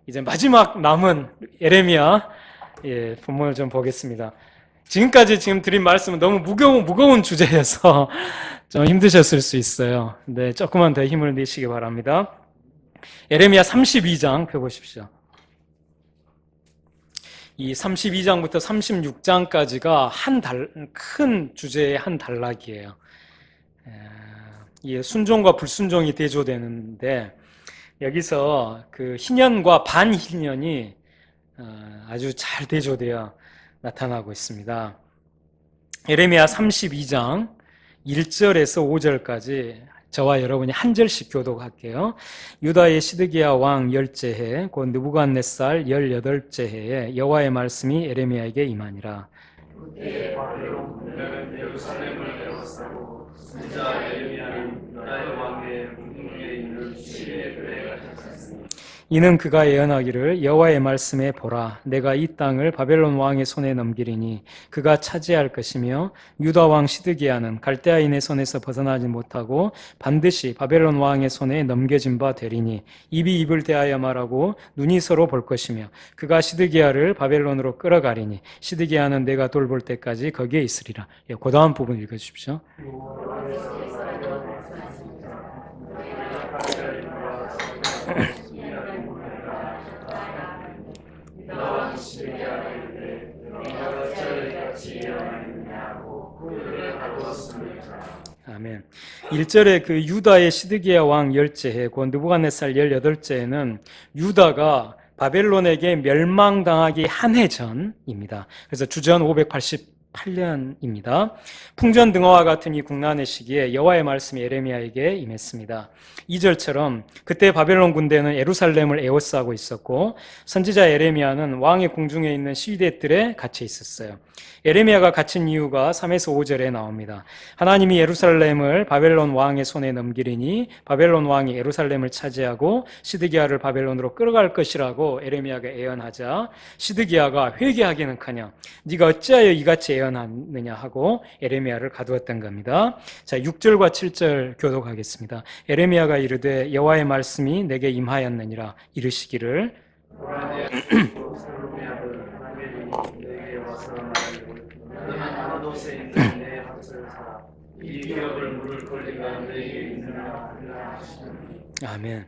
이제 마지막 남은 예레미야 본문을 좀 보겠습니다. 지금까지 드린 말씀은 너무 무거운 주제여서 좀 힘드셨을 수 있어요. 근데 조금만 더 힘을 내시기 바랍니다. 예레미야 32장 펴보십시오. 이 32장부터 36장까지가 큰 주제의 한 단락이에요. 순종과 불순종이 대조되는데 여기서 그 희년과 반희년이 아주 잘 대조되어 나타나고 있습니다. 예레미야 32장 1절에서 5절까지 저와 여러분이 한 절씩 교독할게요. 유다의 시드기야 왕 10째 해, 곧 느부갓네살 18째 해에 여호와의 말씀이 예레미야에게 임하니라. 그때 바벨론 군대는 예루살렘을 에워싸고 선지자 예레미야는 유다의 왕의 궁중에 있는 시리의 궤에 갇혔으니 이는 그가 예언하기를 여호와의 말씀에 보라, 내가 이 땅을 바벨론 왕의 손에 넘기리니 그가 차지할 것이며 유다 왕 시드기야는 갈대아인의 손에서 벗어나지 못하고 반드시 바벨론 왕의 손에 넘겨진 바 되리니 입이 입을 대하여 말하고 눈이 서로 볼 것이며 그가 시드기야를 바벨론으로 끌어가리니 시드기야는 내가 돌볼 때까지 거기에 있으리라. 그 다음 부분 읽어주십시오. 아멘. 1절에 그 유다의 시드기야 왕 10째 해, 곧 느부갓네살 18째 해는 유다가 바벨론에게 멸망당하기 한 해 전입니다. 그래서 주전 588년입니다. 풍전등화와 같은 이 국난의 시기에 여호와의 말씀이 예레미야에게 임했습니다. 2절처럼 그때 바벨론 군대는 예루살렘을 에워싸고 있었고 선지자 예레미야는 왕의 궁중에 있는 시위대들에 갇혀 있었어요. 예레미야가 갇힌 이유가 3에서 5절에 나옵니다. 하나님이 예루살렘을 바벨론 왕의 손에 넘기리니 바벨론 왕이 예루살렘을 차지하고 시드기야를 바벨론으로 끌어갈 것이라고 예레미야가 예언하자 시드기야가 회개하기는커녕 네가 어찌하여 이같이 예언하느냐 하고 예레미야를 가두었던 겁니다. 자, 6절과 7절 교독하겠습니다. 예레미야가 이르되 여호와의 말씀이 내게 임하였느니라 이르시기를 아멘.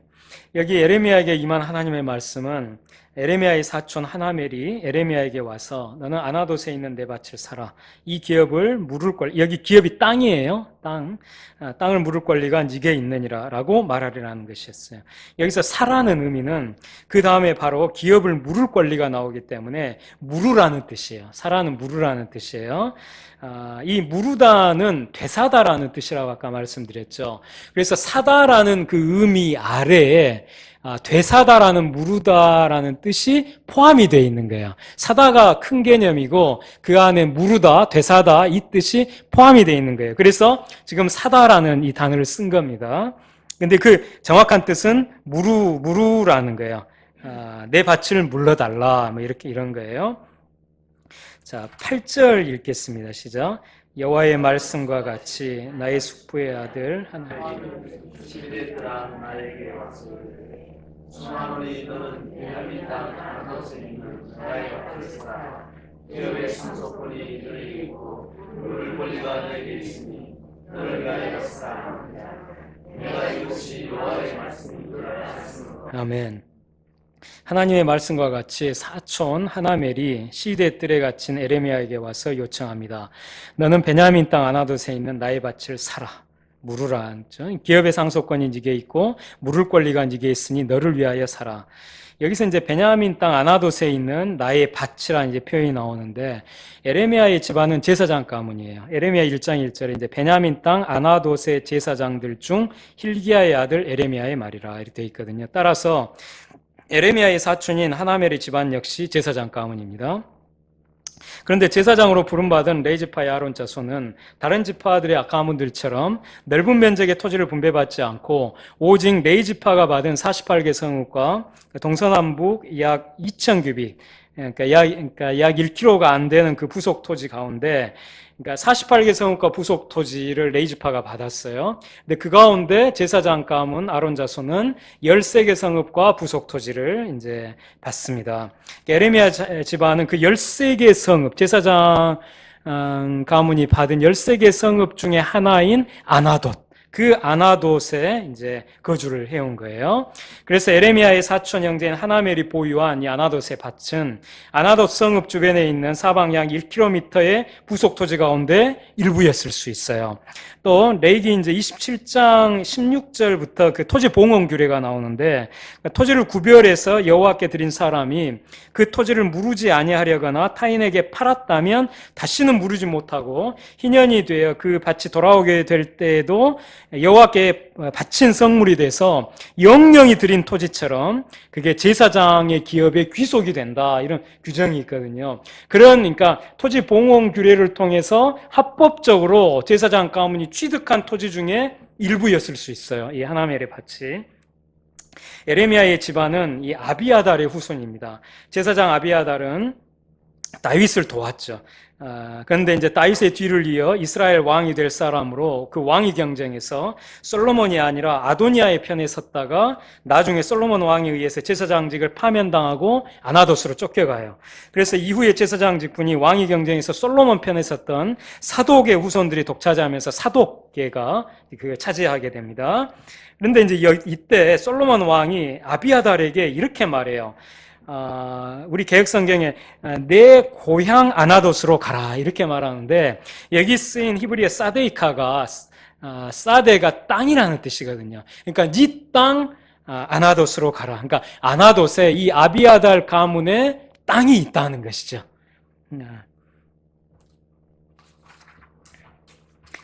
여기 예레미야에게 임한 하나님의 말씀은 예레미야의 사촌 하나멜이 예레미야에게 와서 너는 아나돗에 있는 내 밭을 사라. 이 기업을 물을 여기 기업이 땅이에요. 땅을 물을 권리가 네게 있느니라 라고 말하리라는 것이었어요. 여기서 사라는 의미는 그 다음에 바로 기업을 물을 권리가 나오기 때문에 물으라는 뜻이에요. 사라는 물으라는 뜻이에요. 이 무르다는 되사다라는 뜻이라고 아까 말씀드렸죠. 그래서 사다라는 그 의미 아래에 되사다라는 무르다라는 뜻이 포함이 되어 있는 거예요. 사다가 큰 개념이고 그 안에 무르다, 되사다 이 뜻이 포함이 되어 있는 거예요. 그래서 지금 사다라는 이 단어를 쓴 겁니다. 근데 그 정확한 뜻은 무르라는 거예요. 내 밭을 물러달라 뭐 이런 거예요. 자, 8절 읽겠습니다. 시작. 여호와의 말씀과 같이 나의 숙부의 아들 하나님 시리들아 나에게 와서 청하노니 너는 베냐민 땅 아나돗에 있는 나의 밭을 사라. 기업의 상속권이 너에게 있고 물을 권리가 너에게 있으니 너를 위하여 사라. 내가 이것이 여호와의 말씀이라 하였으므로. 아멘. 하나님의 말씀과 같이 사촌 하나멜이 시대의 뜰에 갇힌 예레미야에게 와서 요청합니다. 너는 베냐민 땅 아나돗에 있는 나의 밭을 사라. 물으라. 기업의 상속권이 네게 있고 물을 권리가 네게 있으니 너를 위하여 사라. 여기서 이제 베냐민 땅 아나돗에 있는 나의 밭이라는 이제 표현이 나오는데 예레미야의 집안은 제사장 가문이에요. 예레미야 1장 1절에 이제 베냐민 땅 아나돗의 제사장들 중 hil기야의 아들 예레미야의 말이라 이렇게 되어 있거든요. 따라서 예레미야의 사촌인 하나멜의 집안 역시 제사장 가문입니다. 그런데 제사장으로 부름받은 레이지파의 아론 자손은 다른 지파들의 가문들처럼 넓은 면적의 토지를 분배받지 않고 오직 레이지파가 받은 48개 성읍과 동서남북 약 2,000규빗 그러니까 약 1km가 안 되는 그 부속 토지 가운데, 그러니까 48개 성읍과 부속 토지를 레이즈파가 받았어요. 근데 그 가운데 제사장 가문 아론 자손은 13개 성읍과 부속 토지를 이제 받습니다. 그러니까 에레미야 집안은 그 13개 성읍, 제사장 가문이 받은 13개 성읍 중에 하나인 아나돗, 그 아나돗에 이제 거주를 해온 거예요. 그래서 에레미야의 사촌 형제인 하나멜이 보유한 이 아나돗의 밭은 아나돗 성읍 주변에 있는 사방 약 1km의 부속 토지 가운데 일부였을 수 있어요. 또 레이기 이제 27장 16절부터 그 토지 봉헌 규례가 나오는데, 토지를 구별해서 여호와께 드린 사람이 그 토지를 무르지 아니하려거나 타인에게 팔았다면 다시는 무르지 못하고 희년이 되어 그 밭이 돌아오게 될 때에도 여호와께 바친 성물이 돼서 영영이 드린 토지처럼 그게 제사장의 기업의 귀속이 된다, 이런 규정이 있거든요. 그러니까 토지 봉헌 규례를 통해서 합법적으로 제사장 가문이 취득한 토지 중에 일부였을 수 있어요, 이 하나멜의 밭이. 에레미야의 집안은 이 아비아달의 후손입니다. 제사장 아비아달은 다윗을 도왔죠. 그런데 이제 다윗의 뒤를 이어 이스라엘 왕이 될 사람으로 그 왕위 경쟁에서 솔로몬이 아니라 아도니아의 편에 섰다가 나중에 솔로몬 왕에 의해서 제사장직을 파면당하고 아나돗으로 쫓겨가요. 그래서 이후에 제사장직분이 왕위 경쟁에서 솔로몬 편에 섰던 사독의 후손들이 독차지하면서 사독계가 그걸 차지하게 됩니다. 그런데 이제 이때 솔로몬 왕이 아비아달에게 이렇게 말해요. 우리 개혁성경에 내 고향 아나돗으로 가라, 이렇게 말하는데, 여기 쓰인 히브리어 사데이카가 사데가 땅이라는 뜻이거든요. 그러니까 네 땅 아나돗으로 가라. 그러니까 아나돗에 이 아비아달 가문의 땅이 있다는 것이죠.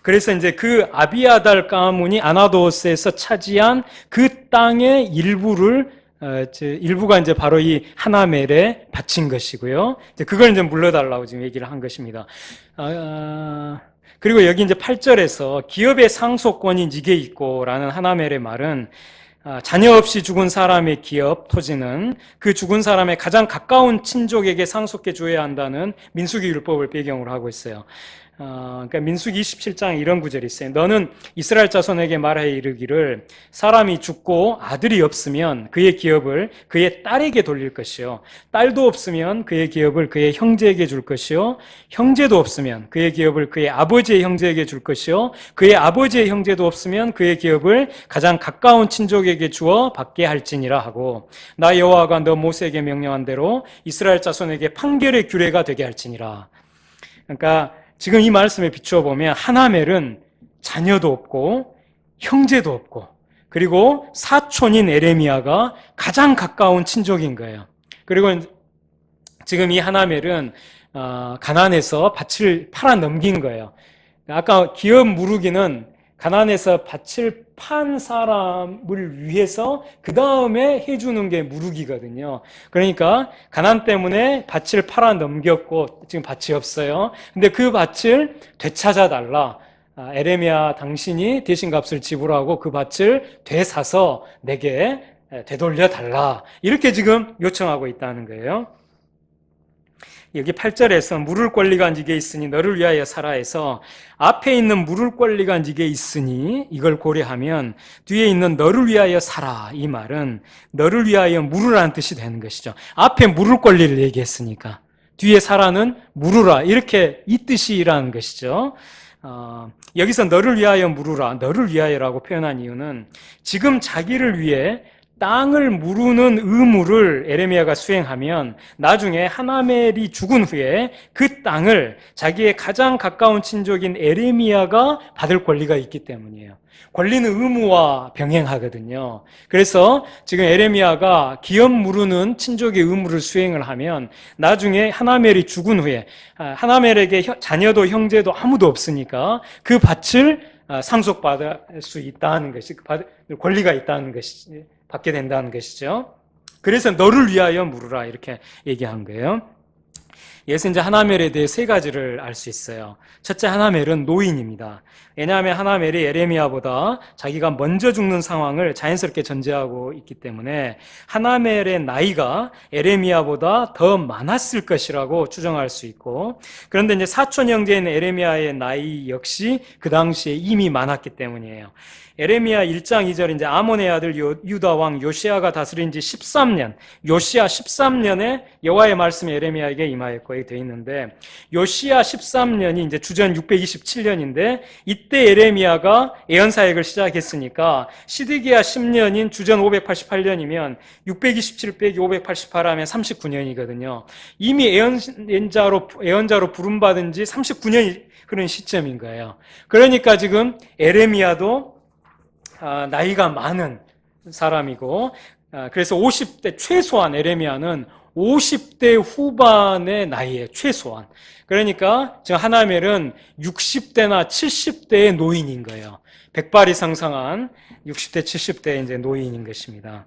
그래서 이제 그 아비아달 가문이 아나돗에서 차지한 그 땅의 일부가 이제 바로 이 하나멜에 바친 것이고요. 이제 그걸 이제 물러달라고 지금 얘기를 한 것입니다. 그리고 여기 이제 8절에서 기업의 상속권이 네게 있고라는 하나멜의 말은, 자녀 없이 죽은 사람의 기업, 토지는 그 죽은 사람의 가장 가까운 친족에게 상속해 줘야 한다는 민수기 율법을 배경으로 하고 있어요. 그러니까 민수기 27장에 이런 구절이 있어요. 너는 이스라엘 자손에게 말하여 이르기를, 사람이 죽고 아들이 없으면 그의 기업을 그의 딸에게 돌릴 것이요, 딸도 없으면 그의 기업을 그의 형제에게 줄 것이요, 형제도 없으면 그의 기업을 그의 아버지의 형제에게 줄 것이요, 그의 아버지의 형제도 없으면 그의 기업을 가장 가까운 친족에게 주어 받게 할지니라 하고, 나 여호와가 너 모세에게 명령한 대로 이스라엘 자손에게 판결의 규례가 되게 할지니라. 그러니까 지금 이 말씀에 비추어 보면 하나멜은 자녀도 없고 형제도 없고, 그리고 사촌인 에레미야가 가장 가까운 친족인 거예요. 그리고 지금 이 하나멜은 가나안에서 밭을 팔아 넘긴 거예요. 아까 기업 무르기는 가나안에서 밭을 판 사람을 위해서 그 다음에 해주는 게 무르기거든요. 그러니까 가난 때문에 밭을 팔아 넘겼고 지금 밭이 없어요. 근데 그 밭을 되찾아 달라. 에레미야 당신이 대신 값을 지불하고 그 밭을 되사서 내게 되돌려 달라. 이렇게 지금 요청하고 있다는 거예요. 여기 8절에서 물을 권리가 네게 있으니 너를 위하여 살아에서 앞에 있는 물을 권리가 네게 있으니 이걸 고려하면 뒤에 있는 너를 위하여 살아, 이 말은 너를 위하여 물으라는 뜻이 되는 것이죠. 앞에 물을 권리를 얘기했으니까 뒤에 살아는 물으라, 이렇게 이 뜻이라는 것이죠. 여기서 너를 위하여 물으라, 너를 위하여라고 표현한 이유는 지금 자기를 위해 땅을 무르는 의무를 에레미야가 수행하면 나중에 하나멜이 죽은 후에 그 땅을 자기의 가장 가까운 친족인 에레미야가 받을 권리가 있기 때문이에요. 권리는 의무와 병행하거든요. 그래서 지금 에레미야가 기업 무르는 친족의 의무를 수행을 하면 나중에 하나멜이 죽은 후에 하나멜에게 자녀도 형제도 아무도 없으니까 그 밭을 상속받을 수 있다는 것이, 권리가 있다는 것이, 받게 된다는 것이죠. 그래서 너를 위하여 물으라, 이렇게 얘기한 거예요. 여기서 이제 하나멜에 대해 세 가지를 알 수 있어요. 첫째, 하나멜은 노인입니다. 왜냐하면 하나멜이 에레미야보다 자기가 먼저 죽는 상황을 자연스럽게 전제하고 있기 때문에 하나멜의 나이가 에레미야보다 더 많았을 것이라고 추정할 수 있고, 그런데 이제 사촌 형제인 에레미야의 나이 역시 그 당시에 이미 많았기 때문이에요. 에레미야 1장 2절 이제 아몬의 아들 유다 왕 요시야가 다스린 지 13년, 요시야 13년에 여호와의 말씀이 에레미야에게 임하였고 이렇게 되어 있는데, 요시야 13년이 이제 주전 627년인데 이때 에레미야가 예언 사역을 시작했으니까 시드기야 10년인 주전 588년이면 627 빼기 588 하면 39년이거든요. 이미 예언자로 부름받은 지 39년이 흐른 시점인 거예요. 그러니까 지금 에레미야도 나이가 많은 사람이고, 그래서 50대, 최소한 에레미야는 50대 후반의 나이에 최소한. 그러니까 지금 하나멜은 60대나 70대의 노인인 거예요. 백발이 상상한 60대, 70대의 이제 노인인 것입니다.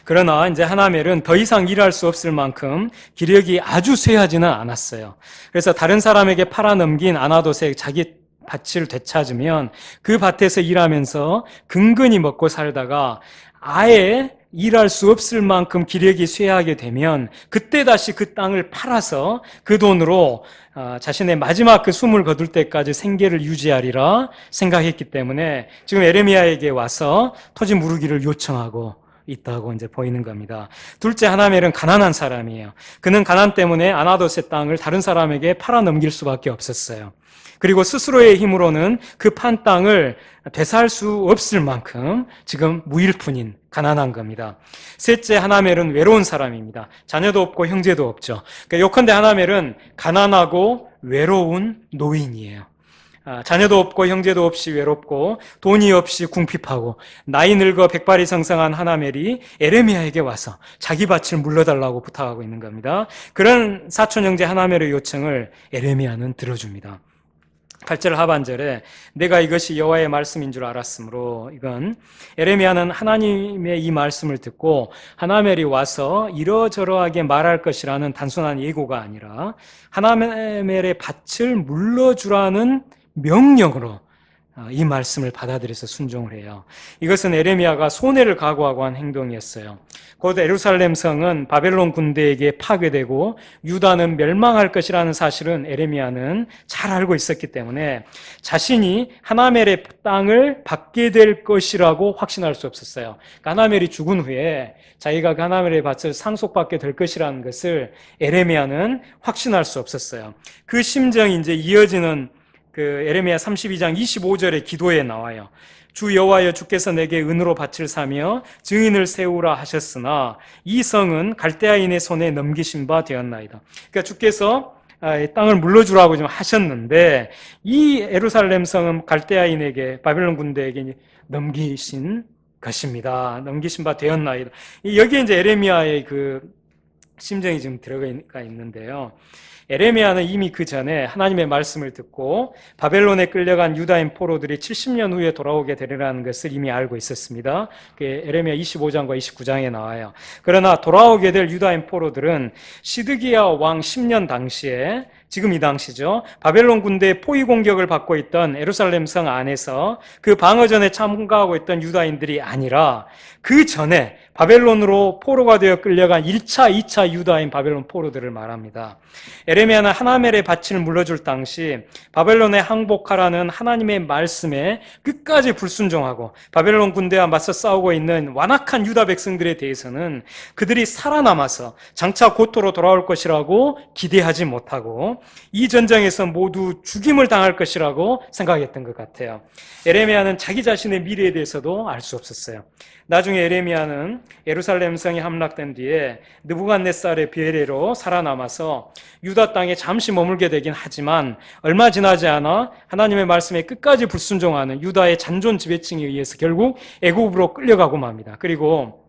그러나 이제 하나멜은 더 이상 일할 수 없을 만큼 기력이 아주 쇠하지는 않았어요. 그래서 다른 사람에게 팔아넘긴 아나돗의 자기 밭을 되찾으면 그 밭에서 일하면서 근근히 먹고 살다가 아예 일할 수 없을 만큼 기력이 쇠하게 되면 그때 다시 그 땅을 팔아서 그 돈으로 자신의 마지막 그 숨을 거둘 때까지 생계를 유지하리라 생각했기 때문에 지금 에레미야에게 와서 토지 무르기를 요청하고 있다고 이제 보이는 겁니다. 둘째, 하나멜은 가난한 사람이에요. 그는 가난 때문에 아나돗의 땅을 다른 사람에게 팔아넘길 수밖에 없었어요. 그리고 스스로의 힘으로는 그 판 땅을 되살 수 없을 만큼 지금 무일푼인 가난한 겁니다. 셋째, 하나멜은 외로운 사람입니다. 자녀도 없고 형제도 없죠. 그러니까 요컨대 하나멜은 가난하고 외로운 노인이에요. 자녀도 없고 형제도 없이 외롭고 돈이 없이 궁핍하고 나이 늙어 백발이 성성한 하나멜이 에레미야에게 와서 자기 밭을 물러달라고 부탁하고 있는 겁니다. 그런 사촌 형제 하나멜의 요청을 에레미야는 들어줍니다. 8절 하반절에 내가 이것이 여호와의 말씀인 줄 알았으므로, 이건 에레미야는 하나님의 이 말씀을 듣고 하나멜이 와서 이러저러하게 말할 것이라는 단순한 예고가 아니라 하나멜의 밭을 물러주라는 명령으로 이 말씀을 받아들여서 순종을 해요. 이것은 에레미야가 손해를 각오하고 한 행동이었어요. 곧 예루살렘 성은 바벨론 군대에게 파괴되고 유다는 멸망할 것이라는 사실은 에레미야는 잘 알고 있었기 때문에 자신이 하나멜의 땅을 받게 될 것이라고 확신할 수 없었어요. 하나멜이 죽은 후에 자기가 그 하나멜의 밭을 상속받게 될 것이라는 것을 에레미야는 확신할 수 없었어요. 그 심정이 이제 이어지는 그 에레미야 32장 25절의 기도에 나와요. 주 여호와여, 주께서 내게 은으로 밭을 사며 증인을 세우라 하셨으나 이 성은 갈대아인의 손에 넘기신 바 되었나이다. 그러니까 주께서 땅을 물러주라고 좀 하셨는데 이 예루살렘 성은 갈대아인에게, 바벨론 군대에게 넘기신 것입니다. 넘기신 바 되었나이다. 여기에 이제 에레미야의 그 심정이 지금 들어가 있는데요. 에레미야는 이미 그 전에 하나님의 말씀을 듣고 바벨론에 끌려간 유다인 포로들이 70년 후에 돌아오게 되리라는 것을 이미 알고 있었습니다. 에레미야 25장과 29장에 나와요. 그러나 돌아오게 될 유다인 포로들은 시드기야 왕 10년 당시에, 지금 이 당시죠, 바벨론 군대의 포위 공격을 받고 있던 예루살렘 성 안에서 그 방어전에 참가하고 있던 유다인들이 아니라 그 전에 바벨론으로 포로가 되어 끌려간 1차, 2차 유다인 바벨론 포로들을 말합니다. 에레미야는 하나멜의 밭을 물러줄 당시 바벨론에 항복하라는 하나님의 말씀에 끝까지 불순종하고 바벨론 군대와 맞서 싸우고 있는 완악한 유다 백성들에 대해서는 그들이 살아남아서 장차 고토로 돌아올 것이라고 기대하지 못하고 이 전쟁에서 모두 죽임을 당할 것이라고 생각했던 것 같아요. 에레미야는 자기 자신의 미래에 대해서도 알 수 없었어요. 나중에 에레미야는 예루살렘 성이 함락된 뒤에 느부갓네살의 배례로 살아남아서 유다 땅에 잠시 머물게 되긴 하지만 얼마 지나지 않아 하나님의 말씀에 끝까지 불순종하는 유다의 잔존 지배층에 의해서 결국 애굽으로 끌려가고 맙니다. 그리고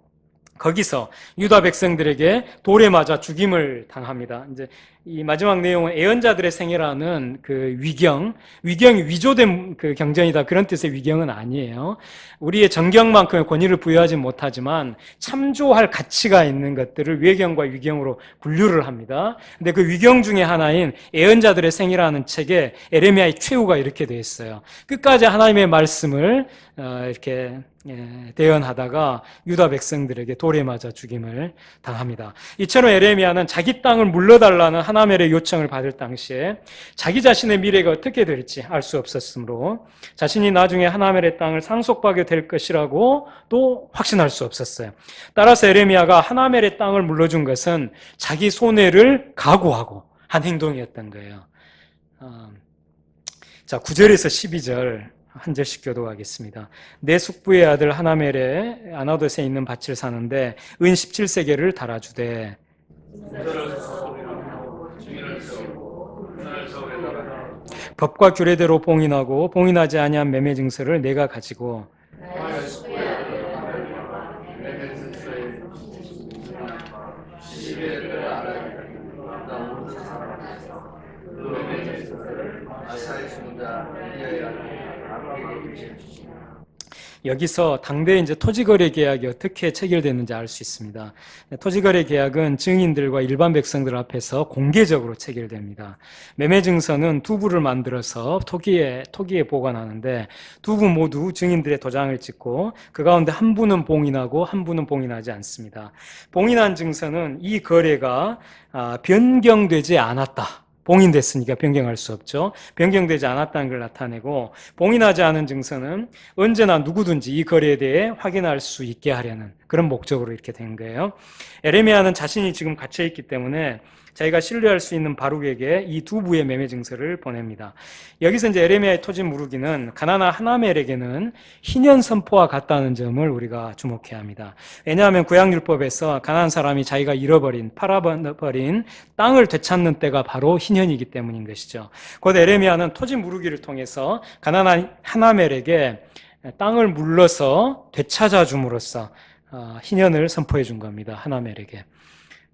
거기서 유다 백성들에게 돌에 맞아 죽임을 당합니다. 이제 이 마지막 내용은 애언자들의 생애라는 그 위경이 위조된 그 경전이다. 그런 뜻의 위경은 아니에요. 우리의 정경만큼의 권위를 부여하지 못하지만 참조할 가치가 있는 것들을 외경과 위경으로 분류를 합니다. 근데 그 위경 중에 하나인 애언자들의 생애라는 책에 에레미야의 최후가 이렇게 되어 있어요. 끝까지 하나님의 말씀을 이렇게 대언하다가 유다 백성들에게 돌에 맞아 죽임을 당합니다. 이처럼 에레미야는 자기 땅을 물러달라는 하나멜의 요청을 받을 당시에 자기 자신의 미래가 어떻게 될지 알 수 없었으므로 자신이 나중에 하나멜의 땅을 상속받게 될 것이라고 또 확신할 수 없었어요. 따라서 에레미야가 하나멜의 땅을 물러준 것은 자기 손해를 각오하고 한 행동이었던 거예요. 자, 9절에서 12절 한 절씩 교독하겠습니다. 내 숙부의 아들 하나멜에 아나돗에 있는 밭을 사는데 은 17세겔을 달아주되 법과 규례대로 봉인하고 봉인하지 아니한 매매 증서를 내가 가지고 여기서 당대 이제 토지거래 계약이 어떻게 체결됐는지 알 수 있습니다. 토지거래 계약은 증인들과 일반 백성들 앞에서 공개적으로 체결됩니다. 매매증서는 두 부를 만들어서 토기에 보관하는데 두 부 모두 증인들의 도장을 찍고 그 가운데 한 부는 봉인하고 한 부는 봉인하지 않습니다. 봉인한 증서는 이 거래가 변경되지 않았다. 봉인됐으니까 변경할 수 없죠. 변경되지 않았다는 걸 나타내고 봉인하지 않은 증서는 언제나 누구든지 이 거래에 대해 확인할 수 있게 하려는 그런 목적으로 이렇게 된 거예요. 에레미야는 자신이 지금 갇혀있기 때문에 자기가 신뢰할 수 있는 바룩에게 이 두 부의 매매 증서를 보냅니다. 여기서 이제 에레미야의 토지 무르기는 가나안 하나멜에게는 희년 선포와 같다는 점을 우리가 주목해야 합니다. 왜냐하면 구약율법에서 가나안 사람이 자기가 팔아버린 땅을 되찾는 때가 바로 희년이기 때문인 것이죠. 곧 에레미야는 토지 무르기를 통해서 가나안 하나멜에게 땅을 물러서 되찾아 줌으로써 희년을 선포해 준 겁니다. 하나멜에게.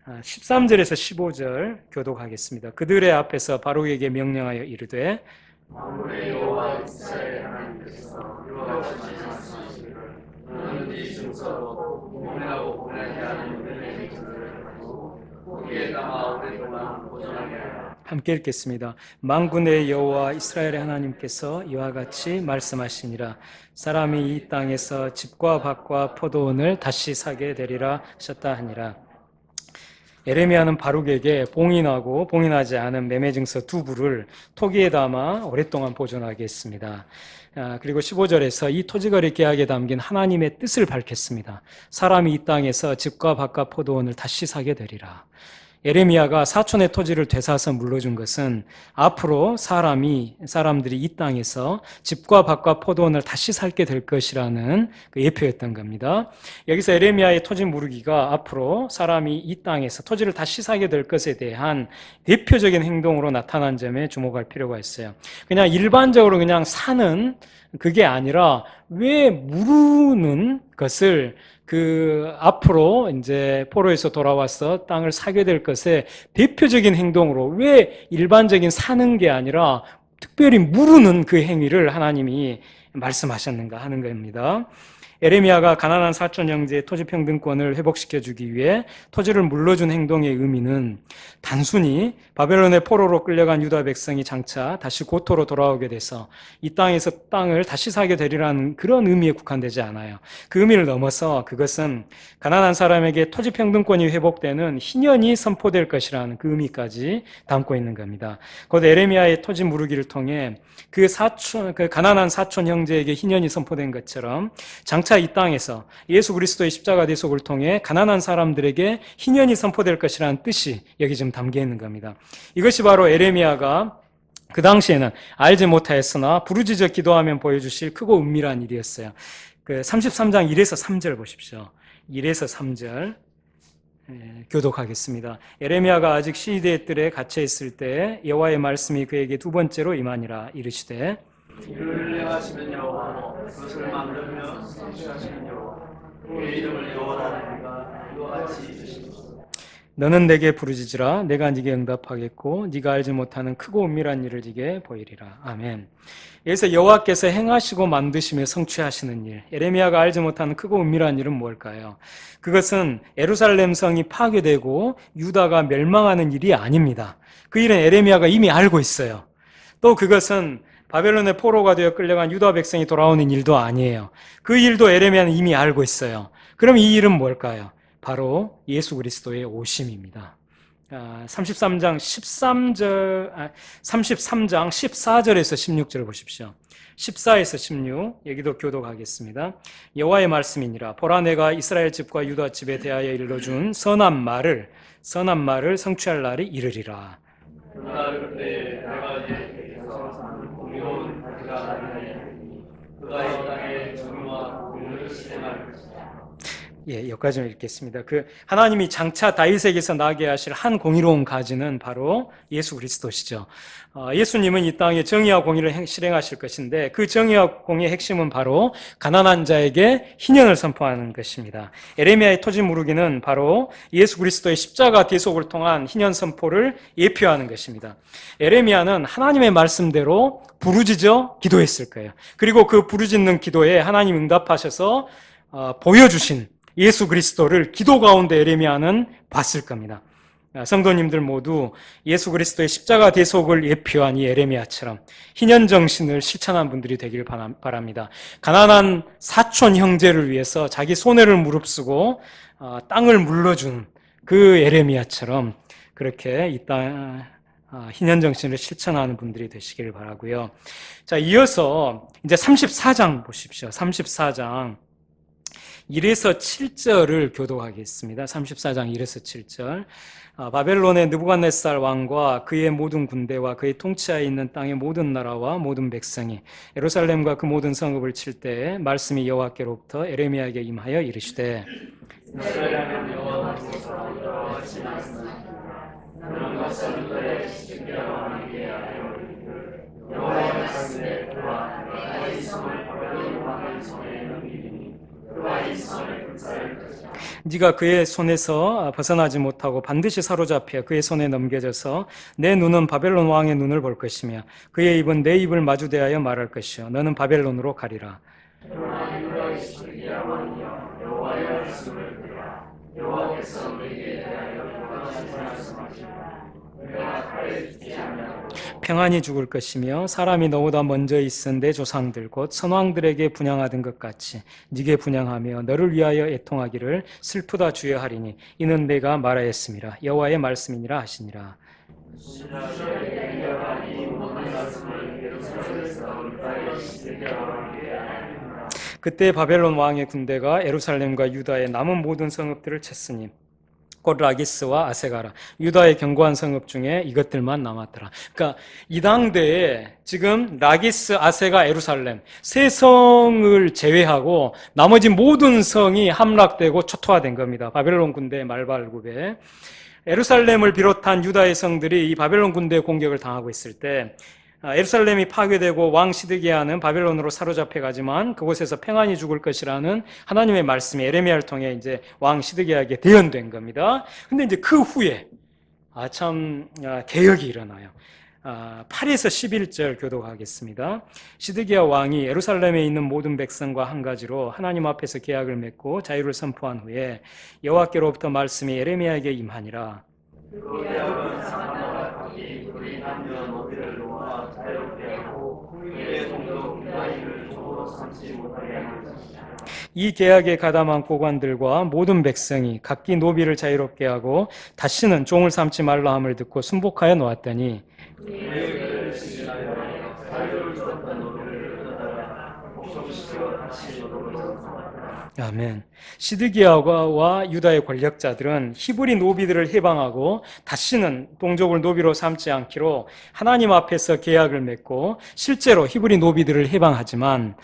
13절에서 15절 교독하겠습니다. 그들의 앞에서 바룩에게 명령하여 이르되 만군의 여호와 이스라엘 하나님께서 이와 같이 말씀하시기를 너는 네 증서로 봉인하고 봉인하지 않은 은혜의 증서를 가지고 거기에 담아 오랫동안 보존하게 하라. 함께 읽겠습니다. 만군의 여호와 이스라엘의 하나님께서 이와 같이 말씀하시니라. 사람이 이 땅에서 집과 밭과 포도원을 다시 사게 되리라 하셨다 하니라. 에레미야는 바룩에게 봉인하고 봉인하지 않은 매매증서 두 부를 토기에 담아 오랫동안 보존하게 했습니다. 그리고 15절에서 이 토지거래 계약에 담긴 하나님의 뜻을 밝혔습니다. 사람이 이 땅에서 집과 밭과 포도원을 다시 사게 되리라. 에레미야가 사촌의 토지를 되사서 물러준 것은 앞으로 사람들이 이 땅에서 집과 밭과 포도원을 다시 살게 될 것이라는 그 예표였던 겁니다. 여기서 에레미야의 토지 무르기가 앞으로 사람이 이 땅에서 토지를 다시 사게 될 것에 대한 대표적인 행동으로 나타난 점에 주목할 필요가 있어요. 그냥 일반적으로 그냥 사는 그게 아니라 왜 무르는 것을 앞으로 이제 포로에서 돌아와서 땅을 사게 될 것의 대표적인 행동으로 왜 일반적인 사는 게 아니라 특별히 무르는 그 행위를 하나님이 말씀하셨는가 하는 겁니다. 에레미야가 가나안 사촌 형제의 토지 평등권을 회복시켜 주기 위해 토지를 물러준 행동의 의미는 단순히 바벨론의 포로로 끌려간 유다 백성이 장차 다시 고토로 돌아오게 돼서 이 땅에서 땅을 다시 사게 되리라는 그런 의미에 국한되지 않아요. 그 의미를 넘어서 그것은 가나안 사람에게 토지 평등권이 회복되는 희년이 선포될 것이라는 그 의미까지 담고 있는 겁니다. 곧 에레미야의 토지 무르기를 통해 그 가나안 사촌 형제에게 희년이 선포된 것처럼 장차 이 땅에서 예수 그리스도의 십자가 대속을 통해 가난한 사람들에게 희년이 선포될 것이라는 뜻이 여기 지금 담겨 있는 겁니다. 이것이 바로 에레미야가 그 당시에는 알지 못하였으나 부르짖어 기도하면 보여주실 크고 은밀한 일이었어요. 그 33장 1에서 3절 보십시오. 1에서 3절 교독하겠습니다. 에레미야가 아직 시대의 뜰에 갇혀 있을 때 여호와의 말씀이 그에게 두 번째로 임하니라. 이르시되 이를 행하시는 여호와 그것을 만들며 성취하시는 여호와 그의 이름을 여호와라 하니까 이와 같이 주시옵소서. 너는 내게 부르짖으라 내가 네게 응답하겠고 네가 알지 못하는 크고 은밀한 일을 네게 보이리라. 아멘. 여기서 여호와께서 행하시고 만드시며 성취하시는 일, 예레미야가 알지 못하는 크고 은밀한 일은 뭘까요? 그것은 예루살렘 성이 파괴되고 유다가 멸망하는 일이 아닙니다. 그 일은 예레미야가 이미 알고 있어요. 또 그것은 바벨론의 포로가 되어 끌려간 유다 백성이 돌아오는 일도 아니에요. 그 일도 예레미야는 이미 알고 있어요. 그럼 이 일은 뭘까요? 바로 예수 그리스도의 오심입니다. 33장 14절에서 16절 보십시오. 14에서 16 여기도 교독하겠습니다. 여호와의 말씀이니라. 보라 내가 이스라엘 집과 유다 집에 대하여 일러준 선한 말을 성취할 날이 이르리라. 그날 그때 내가 이에게서 사는 공의로운 가지가 나리니 그가 이 땅에 정의와 공의를 실행할 것이다. 예, 여기까지만 읽겠습니다. 하나님이 장차 다윗에게서 나게 하실 한 공의로운 가지는 바로 예수 그리스도시죠. 예수님은 이 땅에 정의와 공의를 실행하실 것인데 그 정의와 공의의 핵심은 바로 가난한 자에게 희년을 선포하는 것입니다. 에레미야의 토지 무르기는 바로 예수 그리스도의 십자가 대속을 통한 희년 선포를 예표하는 것입니다. 에레미야는 하나님의 말씀대로 부르짖어 기도했을 거예요. 그리고 그 부르짖는 기도에 하나님 응답하셔서 보여주신 예수 그리스도를 기도 가운데 에레미야는 봤을 겁니다. 성도님들 모두 예수 그리스도의 십자가 대속을 예표한 이 에레미야처럼 희년 정신을 실천한 분들이 되길 바랍니다. 가난한 사촌 형제를 위해서 자기 손해를 무릅쓰고 땅을 물러준 그 에레미야처럼 그렇게 이 땅 희년 정신을 실천하는 분들이 되시길 바라고요. 자, 이어서 이제 34장 보십시오. 34장 1에서 7절을 교독하겠습니다. 34장 1에서 7절. 바벨론의 느부갓네살 왕과 그의 모든 군대와 그의 통치하에 있는 땅의 모든 나라와 모든 백성이 예루살렘과 그 모든 성읍을 칠 때에 말씀이 여호와께로부터 에레미야에게 임하여 이르시되 이스라엘은 여호와께서 이와 같이 말씀하십니다. 너는 가서 유다의 시드기야 왕에게 알려오리를 여호와의 말씀에 그와 내가 이 성을 바벨론 왕의 손에 넘기리니 그와 이 성을 불사를 것이다. 네가 그의 손에서 벗어나지 못하고 반드시 사로잡혀 그의 손에 넘겨져서 내 눈은 바벨론 왕의 눈을 볼 것이며 그의 입은 내 입을 마주대하여 말할 것이요 너는 바벨론으로 가리라. 그러나 유다의 시드기야 왕이여 여호와의 말씀을 들으라. 여호와께서 너에게 대하여 이와 같이 말씀하시라. 내가 칼에 죽지 아니하고 평안히 죽을 것이며 사람이 너보다 먼저 있은 내 조상들 곧 선왕들에게 분향하던 것 같이 네게 분향하며 너를 위하여 애통하기를 슬프다 주여 하리니 이는 내가 말하였음이라. 여호와의 말씀이니라 하시니라. 신하들에게 여호와니 모든 말씀을 예루살렘에서 유다의 시드기야 왕에게 알리라. 그때 바벨론 왕의 군대가 예루살렘과 유다의 남은 모든 성읍들을 쳤으니 곧 라기스와 아세가라 유다의 견고한 성읍 중에 이것들만 남았더라. 그러니까 이 당대에 지금 라기스, 아세가, 예루살렘 세 성을 제외하고 나머지 모든 성이 함락되고 초토화된 겁니다. 바벨론 군대의 말발굽에 예루살렘을 비롯한 유다의 성들이 이 바벨론 군대의 공격을 당하고 있을 때 예루살렘이 파괴되고 왕 시드기야는 바벨론으로 사로잡혀 가지만 그곳에서 평안히 죽을 것이라는 하나님의 말씀이 에레미야를 통해 이제 왕 시드기야에게 대언된 겁니다. 근데 이제 그 후에 개혁이 일어나요. 8에서 11절 교독하겠습니다. 시드기야 왕이 예루살렘에 있는 모든 백성과 한 가지로 하나님 앞에서 계약을 맺고 자유를 선포한 후에 여호와께로부터 말씀이 에레미야에게 임하니라. 그 계약은 상하나라 각기 그리 남녀 노비를 놓아 자유롭게 하고 그의 종족 유다인을 종으로 삼지 못하게 하는 것이다. 이 계약에 가담한 고관들과 모든 백성이 각기 노비를 자유롭게 하고 다시는 종을 삼지 말라 함을 듣고 순복하여 놓았더니 계획을 실시하여 자유를 주었던 노비를 끊어다가 복종시켜 다시 노비로 삼았다. 아멘. 시드기야와 유다의 권력자들은 히브리 노비들을 해방하고 다시는 동족을 노비로 삼지 않기로 하나님 앞에서 계약을 맺고 실제로 히브리 노비들을 해방하지만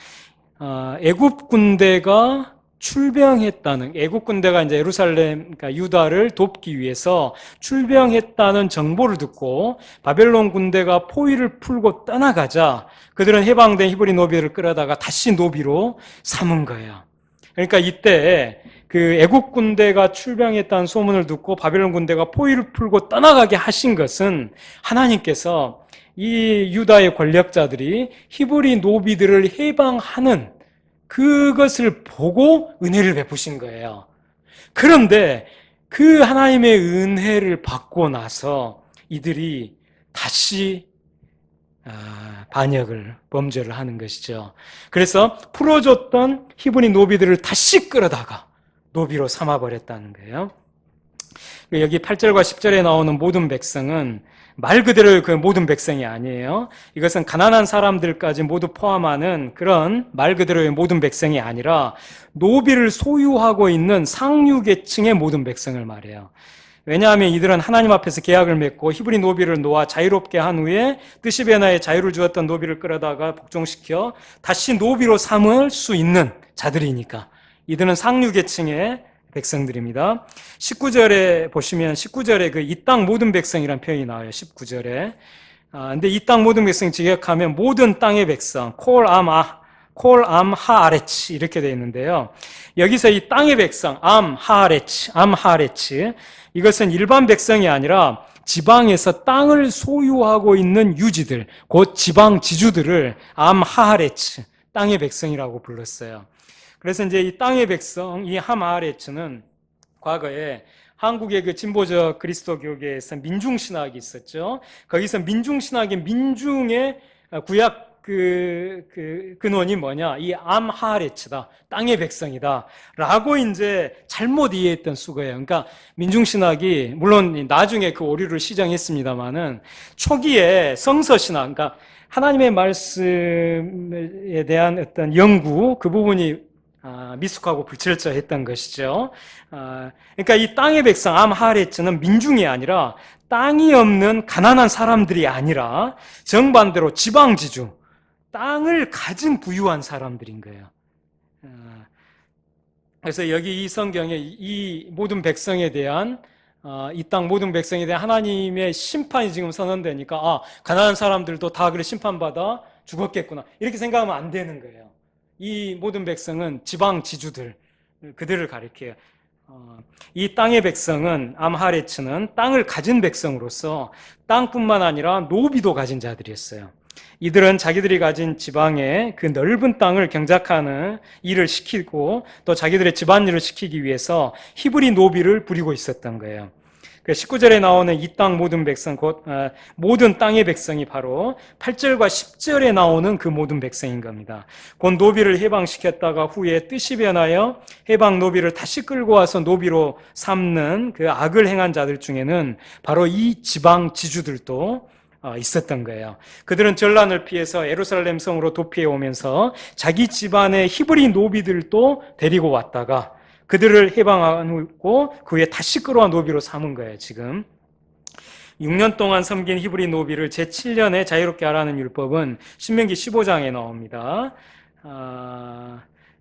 애굽 군대가 출병했다는 애국 군대가 이제 예루살렘 그러니까 유다를 돕기 위해서 출병했다는 정보를 듣고 바벨론 군대가 포위를 풀고 떠나가자 그들은 해방된 히브리 노비를 끌어다가 다시 노비로 삼은 거예요. 그러니까 이때 그 애국 군대가 출병했다는 소문을 듣고 바벨론 군대가 포위를 풀고 떠나가게 하신 것은 하나님께서 이 유다의 권력자들이 히브리 노비들을 해방하는 그것을 보고 은혜를 베푸신 거예요. 그런데 그 하나님의 은혜를 받고 나서 이들이 다시 반역을, 범죄를 하는 것이죠. 그래서 풀어줬던 히브리 노비들을 다시 끌어다가 노비로 삼아버렸다는 거예요. 여기 8절과 10절에 나오는 모든 백성은 말 그대로 그 모든 백성이 아니에요. 이것은 가난한 사람들까지 모두 포함하는 그런 말 그대로의 모든 백성이 아니라 노비를 소유하고 있는 상류계층의 모든 백성을 말해요. 왜냐하면 이들은 하나님 앞에서 계약을 맺고 히브리 노비를 놓아 자유롭게 한 후에 뜻이 변화에 자유를 주었던 노비를 끌어다가 복종시켜 다시 노비로 삼을 수 있는 자들이니까 이들은 상류계층의 백성들입니다. 19절에 보시면 19절에 그 이 땅 모든 백성이라는 표현이 나와요. 19절에. 근데 이 땅 모든 백성 직역하면 모든 땅의 백성, 콜 암 하아레치 이렇게 되어 있는데요. 여기서 이 땅의 백성, 암 하아레치 이것은 일반 백성이 아니라 지방에서 땅을 소유하고 있는 유지들, 곧 지방 지주들을 암 하아레치, 땅의 백성이라고 불렀어요. 그래서 이제 이 땅의 백성, 이 하마하레츠는 과거에 한국의 그 진보적 그리스도교계에서 민중신학이 있었죠. 거기서 민중신학의 민중의 구약 근원이 뭐냐? 이 암하레츠다. 땅의 백성이다. 라고 이제 잘못 이해했던 수거예요. 그러니까 민중신학이, 물론 나중에 그 오류를 시정했습니다만은 초기에 성서신학, 그러니까 하나님의 말씀에 대한 어떤 연구, 그 부분이 미숙하고 불철저했던 것이죠. 그러니까 이 땅의 백성 암하레츠는 민중이 아니라 땅이 없는 가난한 사람들이 아니라 정반대로 지방지주, 땅을 가진 부유한 사람들인 거예요. 그래서 여기 이 성경에 이 모든 백성에 대한 이 땅 모든 백성에 대한 하나님의 심판이 지금 선언되니까 가난한 사람들도 다 그래 심판받아 죽었겠구나 이렇게 생각하면 안 되는 거예요. 이 모든 백성은 지방 지주들, 그들을 가리켜요. 이 땅의 백성은 암하레츠는 땅을 가진 백성으로서 땅뿐만 아니라 노비도 가진 자들이었어요. 이들은 자기들이 가진 지방의 그 넓은 땅을 경작하는 일을 시키고 또 자기들의 집안일을 시키기 위해서 히브리 노비를 부리고 있었던 거예요. 19절에 나오는 이 땅 모든 백성, 곧 모든 땅의 백성이 바로 8절과 10절에 나오는 그 모든 백성인 겁니다. 곧 노비를 해방시켰다가 후에 뜻이 변하여 해방 노비를 다시 끌고 와서 노비로 삼는 그 악을 행한 자들 중에는 바로 이 지방 지주들도 있었던 거예요. 그들은 전란을 피해서 예루살렘 성으로 도피해 오면서 자기 집안의 히브리 노비들도 데리고 왔다가 그들을 해방하고 그 후에 다시 끌어와 노비로 삼은 거예요. 지금 6년 동안 섬긴 히브리 노비를 제7년에 자유롭게 하라는 율법은 신명기 15장에 나옵니다.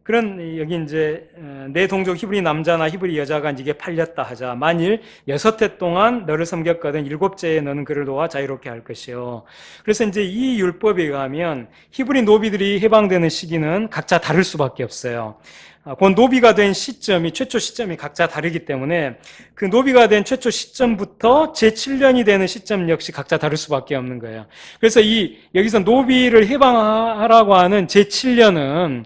그런 여기 이제 내 동족 히브리 남자나 히브리 여자가 이게 팔렸다 하자 만일 6해 동안 너를 섬겼거든 7째에 너는 그를 도와 자유롭게 할 것이요. 그래서 이제 이 율법에 의하면 히브리 노비들이 해방되는 시기는 각자 다를 수밖에 없어요. 그 노비가 된 시점이 최초 시점이 각자 다르기 때문에 그 노비가 된 최초 시점부터 제7년이 되는 시점 역시 각자 다를 수밖에 없는 거예요. 그래서 여기서 노비를 해방하라고 하는 제7년은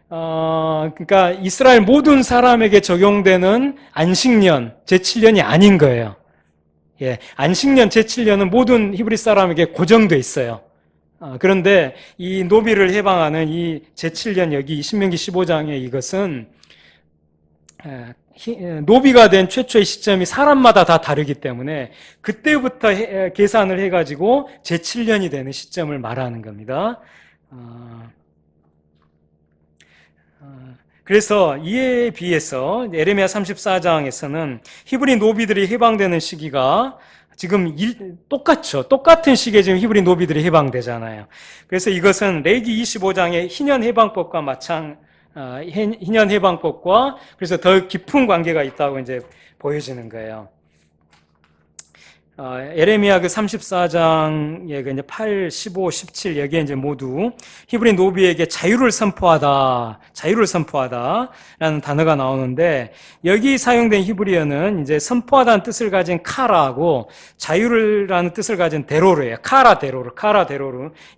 그러니까 이스라엘 모든 사람에게 적용되는 안식년 제7년이 아닌 거예요. 예, 안식년 제7년은 모든 히브리 사람에게 고정돼 있어요. 그런데 이 노비를 해방하는 이 제7년 여기 신명기 15장의 이것은 노비가 된 최초의 시점이 사람마다 다 다르기 때문에 그때부터 계산을 해가지고 제7년이 되는 시점을 말하는 겁니다. 그래서 이에 비해서 에레미야 34장에서는 히브리 노비들이 해방되는 시기가 지금 똑같죠. 똑같은 시기에 지금 히브리 노비들이 해방되잖아요. 그래서 이것은 레기 25장의 희년 해방법과 희년 해방법과 그래서 더 깊은 관계가 있다고 이제 보여지는 거예요. 에레미야 그 34장의 그 이제 8, 15, 17 여기에 이제 모두 히브리 노비에게 자유를 선포하다라는 단어가 나오는데 여기 사용된 히브리어는 이제 선포하다는 뜻을 가진 카라하고 자유라는 뜻을 가진 데로르예요. 카라 데로르.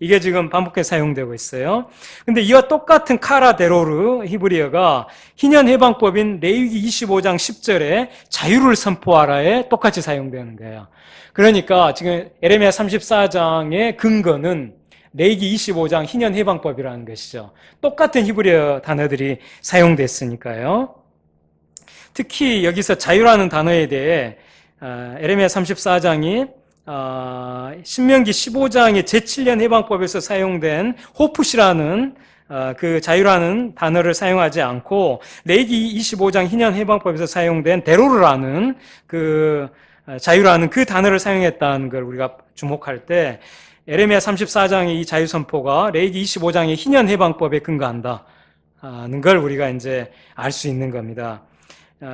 이게 지금 반복해서 사용되고 있어요. 근데 이와 똑같은 카라 데로르 히브리어가 희년 해방법인 레위기 25장 10절에 자유를 선포하라에 똑같이 사용되는 거예요. 그러니까 지금 에레미야 34장의 근거는 레위기 25장 희년 해방법이라는 것이죠. 똑같은 히브리어 단어들이 사용됐으니까요. 특히 여기서 자유라는 단어에 대해 에레미야 34장이 신명기 15장의 제7년 해방법에서 사용된 호프시라는 그 자유라는 단어를 사용하지 않고 레위기 25장 희년 해방법에서 사용된 데로르라는 그 자유라는 그 단어를 사용했다는 걸 우리가 주목할 때 에레미야 34장의 이 자유 선포가 레위기 25장의 희년 해방법에 근거한다는 걸 우리가 이제 알 수 있는 겁니다.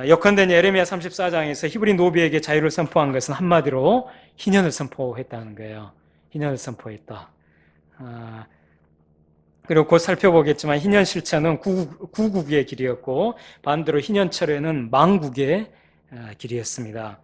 예컨대 에레미야 34장에서 히브리 노비에게 자유를 선포한 것은 한마디로 희년을 선포했다는 거예요. 희년을 선포했다. 그리고 곧 살펴보겠지만 희년 실천은 구국의 길이었고 반대로 희년철에는 망국의 길이었습니다.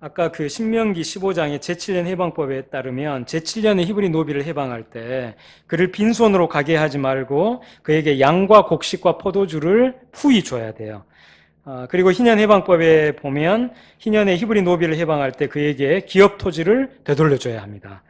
아까 그 신명기 15장의 제7년 해방법에 따르면 제7년의 히브리 노비를 해방할 때 그를 빈손으로 가게 하지 말고 그에게 양과 곡식과 포도주를 푸이 줘야 돼요. 그리고 희년 해방법에 보면 희년의 히브리 노비를 해방할 때 그에게 기업 토지를 되돌려줘야 합니다.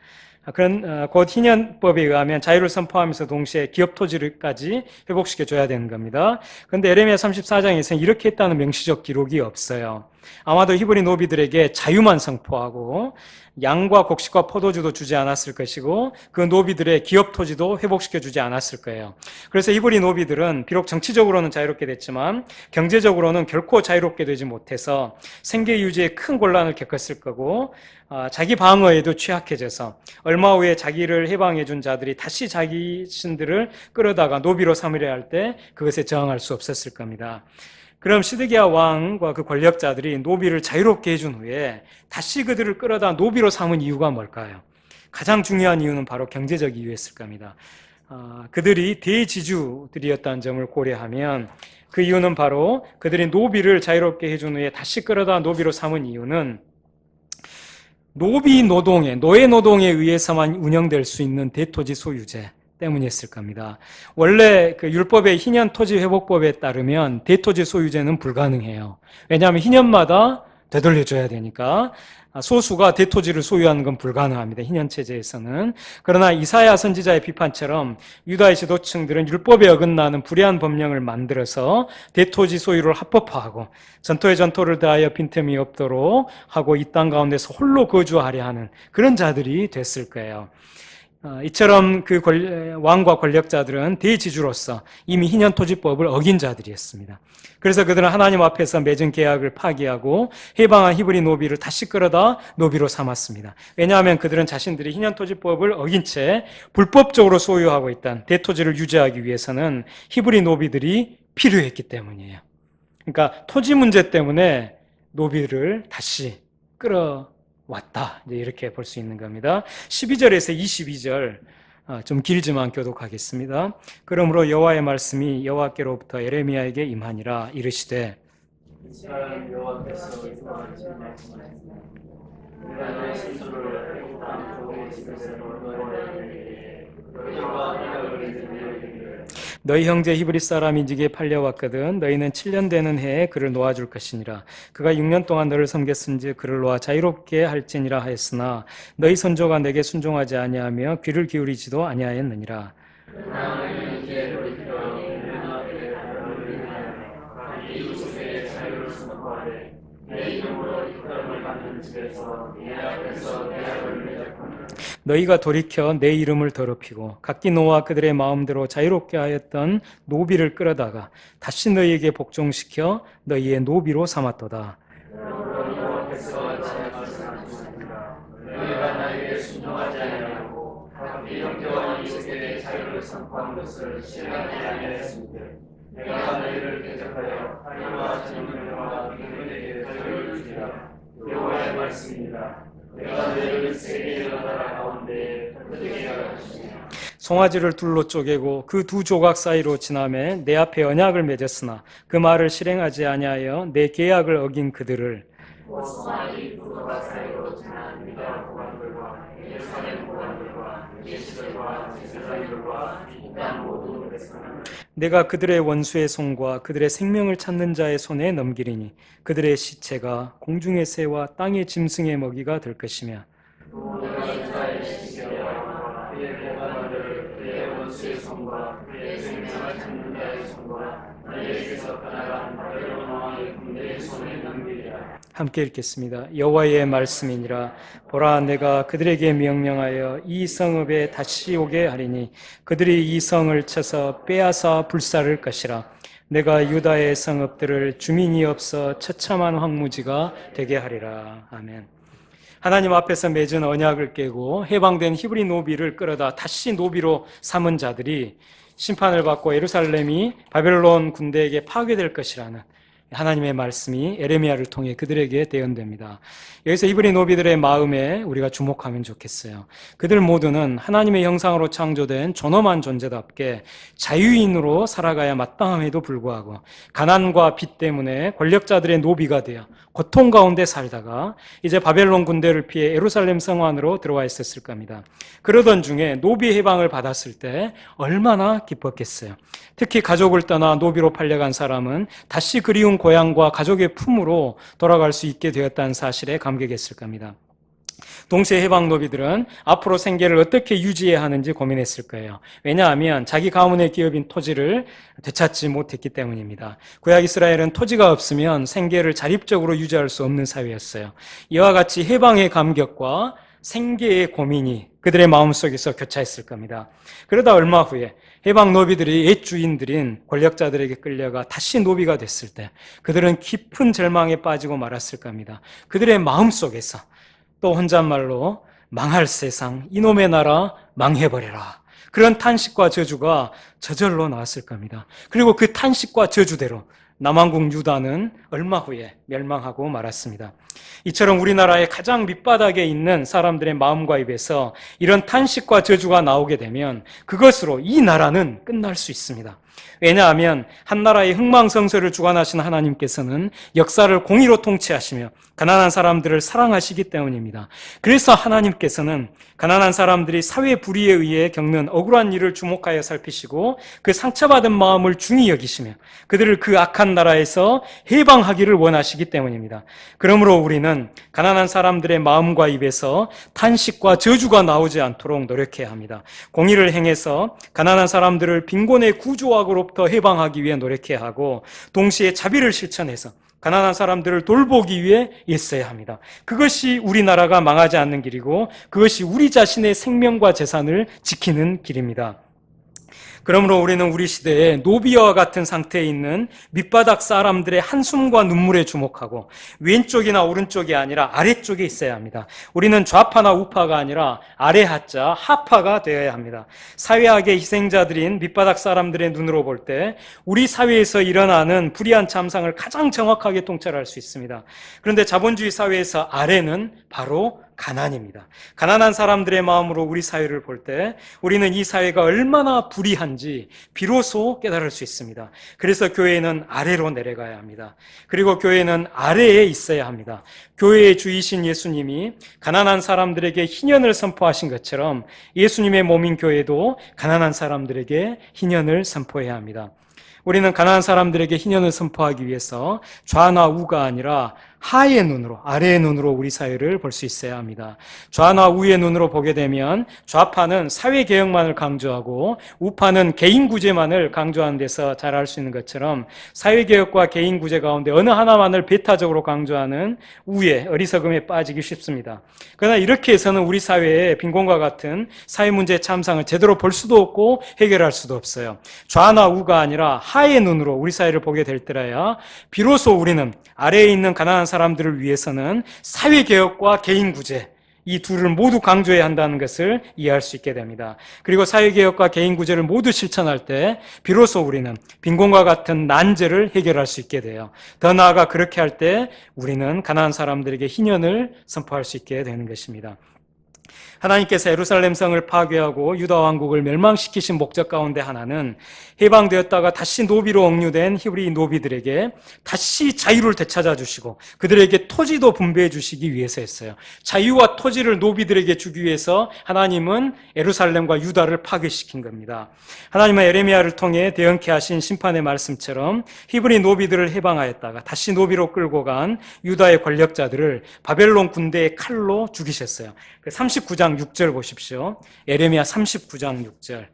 그런 곧 희년법에 의하면 자유를 선포하면서 동시에 기업 토지를까지 회복시켜줘야 되는 겁니다. 그런데 에레미야 34장에서는 이렇게 했다는 명시적 기록이 없어요. 아마도 히브리 노비들에게 자유만 선포하고 양과 곡식과 포도주도 주지 않았을 것이고 그 노비들의 기업 토지도 회복시켜주지 않았을 거예요. 그래서 히브리 노비들은 비록 정치적으로는 자유롭게 됐지만 경제적으로는 결코 자유롭게 되지 못해서 생계 유지에 큰 곤란을 겪었을 거고 자기 방어에도 취약해져서 얼마 후에 자기를 해방해 준 자들이 다시 자기 신들을 끌어다가 노비로 삼으려 할 때 그것에 저항할 수 없었을 겁니다. 그럼 시드기야 왕과 그 권력자들이 노비를 자유롭게 해준 후에 다시 그들을 끌어다 노비로 삼은 이유가 뭘까요? 가장 중요한 이유는 바로 경제적 이유였을 겁니다. 그들이 대지주들이었다는 점을 고려하면 그 이유는 바로 그들이 노비를 자유롭게 해준 후에 다시 끌어다 노비로 삼은 이유는 노비 노동에, 노예 노동에 의해서만 운영될 수 있는 대토지 소유제 때문이었을 겁니다. 원래 그 율법의 희년 토지 회복법에 따르면 대토지 소유제는 불가능해요. 왜냐하면 희년마다 되돌려줘야 되니까 소수가 대토지를 소유하는 건 불가능합니다. 희년 체제에서는. 그러나 이사야 선지자의 비판처럼 유다의 지도층들은 율법에 어긋나는 불의한 법령을 만들어서 대토지 소유를 합법화하고 전토에 전토를 더하여 빈틈이 없도록 하고 이 땅 가운데서 홀로 거주하려 하는 그런 자들이 됐을 거예요. 이처럼 그 왕과 권력자들은 대지주로서 이미 희년토지법을 어긴 자들이었습니다. 그래서 그들은 하나님 앞에서 맺은 계약을 파기하고 해방한 히브리 노비를 다시 끌어다 노비로 삼았습니다. 왜냐하면 그들은 자신들이 희년토지법을 어긴 채 불법적으로 소유하고 있던 대토지를 유지하기 위해서는 히브리 노비들이 필요했기 때문이에요. 그러니까 토지 문제 때문에 노비를 다시 끌어왔다. 이렇게 볼 수 있는 겁니다. 12절에서 22절 좀 길지만 교독하겠습니다. 그러므로 여호와의 말씀이 여호와께로부터 에레미야에게 임하니라 이르시되 이스라엘 여호와께서 이와 같이 말씀하시나니 내가 너의 신수를 회복한 종의 집에서 너희에게 너희와 내가 너희에게 너희 형제 히브리 사람이 네게 팔려왔거든 너희는 7년 되는 해에 그를 놓아줄 것이니라. 그가 6년 동안 너를 섬겼은지 그를 놓아 자유롭게 할지니라 하였으나 너희 선조가 내게 순종하지 아니하며 귀를 기울이지도 아니하였느니라. 너희가 돌이켜 내 이름을 더럽히고 각기 노아 그들의 마음대로 자유롭게 하였던 노비를 끌어다가 다시 너희에게 복종시켜 너희의 노비로 삼았도다. 너희가 나에게 순종하지 아니하고 각기 형제와 이웃에게 자유를 선포한 것을 실행하지 아니하였으므로 내가 너희를 대적하여 하나님과 정령과 그들에게 저주를 주리라. 여호와의 말씀입니다. 내가 너희를 세계의 나라 가운데 흩어지게 할 것이며 송아지를 둘로 쪼개고 그 두 조각 사이로 지나매 내 앞에 언약을 맺었으나 그 말을 실행하지 아니하여 내 계약을 어긴 그들을 송아지 두 조각 사이로 지난 유다 고관들과 예루살렘 고관들과 예시들과 제사장들과 이 땅 모든 백성을 내가 그들의 원수의 손과 그들의 생명을 찾는 자의 손에 넘기리니 그들의 시체가 공중의 새와 땅의 짐승의 먹이가 될 것이며 또 내가 유다의 시체와 그의 고관들을 그의 원수의 손과 그의 생명을 찾는 자의 손과 너희에게서 떠나간 바벨론 왕의 군대의 손에 넘기리라. 함께 읽겠습니다. 여호와의 말씀이니라. 보라, 내가 그들에게 명령하여 이 성읍에 다시 오게 하리니 그들이 이 성을 쳐서 빼앗아 불사를 것이라. 내가 유다의 성읍들을 주민이 없어 처참한 황무지가 되게 하리라. 아멘. 하나님 앞에서 맺은 언약을 깨고 해방된 히브리 노비를 끌어다 다시 노비로 삼은 자들이 심판을 받고 예루살렘이 바벨론 군대에게 파괴될 것이라는 하나님의 말씀이 에레미야를 통해 그들에게 대언됩니다. 여기서 히브리 노비들의 마음에 우리가 주목하면 좋겠어요. 그들 모두는 하나님의 형상으로 창조된 존엄한 존재답게 자유인으로 살아가야 마땅함에도 불구하고 가난과 빚 때문에 권력자들의 노비가 되어 고통 가운데 살다가 이제 바벨론 군대를 피해 예루살렘 성 안으로 들어와 있었을 겁니다. 그러던 중에 노비 해방을 받았을 때 얼마나 기뻤겠어요. 특히 가족을 떠나 노비로 팔려간 사람은 다시 그리운 고향과 가족의 품으로 돌아갈 수 있게 되었다는 사실에 감격했을 겁니다. 동시에 해방 노비들은 앞으로 생계를 어떻게 유지해야 하는지 고민했을 거예요. 왜냐하면 자기 가문의 기업인 토지를 되찾지 못했기 때문입니다. 구약 이스라엘은 토지가 없으면 생계를 자립적으로 유지할 수 없는 사회였어요. 이와 같이 해방의 감격과 생계의 고민이 그들의 마음속에서 교차했을 겁니다. 그러다 얼마 후에 해방 노비들이 옛 주인들인 권력자들에게 끌려가 다시 노비가 됐을 때 그들은 깊은 절망에 빠지고 말았을 겁니다. 그들의 마음속에서 또 혼잣말로 망할 세상, 이놈의 나라 망해버려라. 그런 탄식과 저주가 저절로 나왔을 겁니다. 그리고 그 탄식과 저주대로 남왕국 유다는 얼마 후에 멸망하고 말았습니다. 이처럼 우리나라의 가장 밑바닥에 있는 사람들의 마음과 입에서 이런 탄식과 저주가 나오게 되면 그것으로 이 나라는 끝날 수 있습니다. 왜냐하면 한 나라의 흥망성쇠를 주관하신 하나님께서는 역사를 공의로 통치하시며 가난한 사람들을 사랑하시기 때문입니다. 그래서 하나님께서는 가난한 사람들이 사회 불의에 의해 겪는 억울한 일을 주목하여 살피시고 그 상처받은 마음을 중히 여기시며 그들을 그 악한 나라에서 해방하기를 원하시기 때문입니다. 그러므로 우리는 가난한 사람들의 마음과 입에서 탄식과 저주가 나오지 않도록 노력해야 합니다. 공의를 행해서 가난한 사람들을 빈곤의 구조악으로부터 해방하기 위해 노력해야 하고 동시에 자비를 실천해서 가난한 사람들을 돌보기 위해 애써야 합니다. 그것이 우리나라가 망하지 않는 길이고 그것이 우리 자신의 생명과 재산을 지키는 길입니다. 그러므로 우리는 우리 시대에 노비와 같은 상태에 있는 밑바닥 사람들의 한숨과 눈물에 주목하고 왼쪽이나 오른쪽이 아니라 아래쪽에 있어야 합니다. 우리는 좌파나 우파가 아니라 아래하자 하파가 되어야 합니다. 사회학의 희생자들인 밑바닥 사람들의 눈으로 볼 때 우리 사회에서 일어나는 불의한 참상을 가장 정확하게 통찰할 수 있습니다. 그런데 자본주의 사회에서 아래는 바로 가난입니다. 가난한 사람들의 마음으로 우리 사회를 볼 때 우리는 이 사회가 얼마나 불의한지 비로소 깨달을 수 있습니다. 그래서 교회는 아래로 내려가야 합니다. 그리고 교회는 아래에 있어야 합니다. 교회의 주이신 예수님이 가난한 사람들에게 희년을 선포하신 것처럼 예수님의 몸인 교회도 가난한 사람들에게 희년을 선포해야 합니다. 우리는 가난한 사람들에게 희년을 선포하기 위해서 좌나 우가 아니라 하의 눈으로, 아래의 눈으로 우리 사회를 볼 수 있어야 합니다. 좌나 우의 눈으로 보게 되면 좌파는 사회개혁만을 강조하고 우파는 개인구제만을 강조하는 데서 잘 알 수 있는 것처럼 사회개혁과 개인구제 가운데 어느 하나만을 배타적으로 강조하는 우의 어리석음에 빠지기 쉽습니다. 그러나 이렇게 해서는 우리 사회의 빈곤과 같은 사회 문제의 참상을 제대로 볼 수도 없고 해결할 수도 없어요. 좌나 우가 아니라 하의 눈으로 우리 사회를 보게 될 때라야 비로소 우리는 아래에 있는 가난한 사람들을 위해서는 사회개혁과 개인구제 이 둘을 모두 강조해야 한다는 것을 이해할 수 있게 됩니다. 그리고 사회개혁과 개인구제를 모두 실천할 때 비로소 우리는 빈곤과 같은 난제를 해결할 수 있게 돼요. 더 나아가 그렇게 할 때 우리는 가난한 사람들에게 희년을 선포할 수 있게 되는 것입니다. 하나님께서 예루살렘 성을 파괴하고 유다 왕국을 멸망시키신 목적 가운데 하나는 해방되었다가 다시 노비로 억류된 히브리 노비들에게 다시 자유를 되찾아 주시고 그들에게 토지도 분배해 주시기 위해서였어요. 자유와 토지를 노비들에게 주기 위해서 하나님은 예루살렘과 유다를 파괴시킨 겁니다. 하나님은 에레미야를 통해 대언케 하신 심판의 말씀처럼 히브리 노비들을 해방하였다가 다시 노비로 끌고 간 유다의 권력자들을 바벨론 군대의 칼로 죽이셨어요. 39장 6절 보십시오. 에레미야 39장 6절.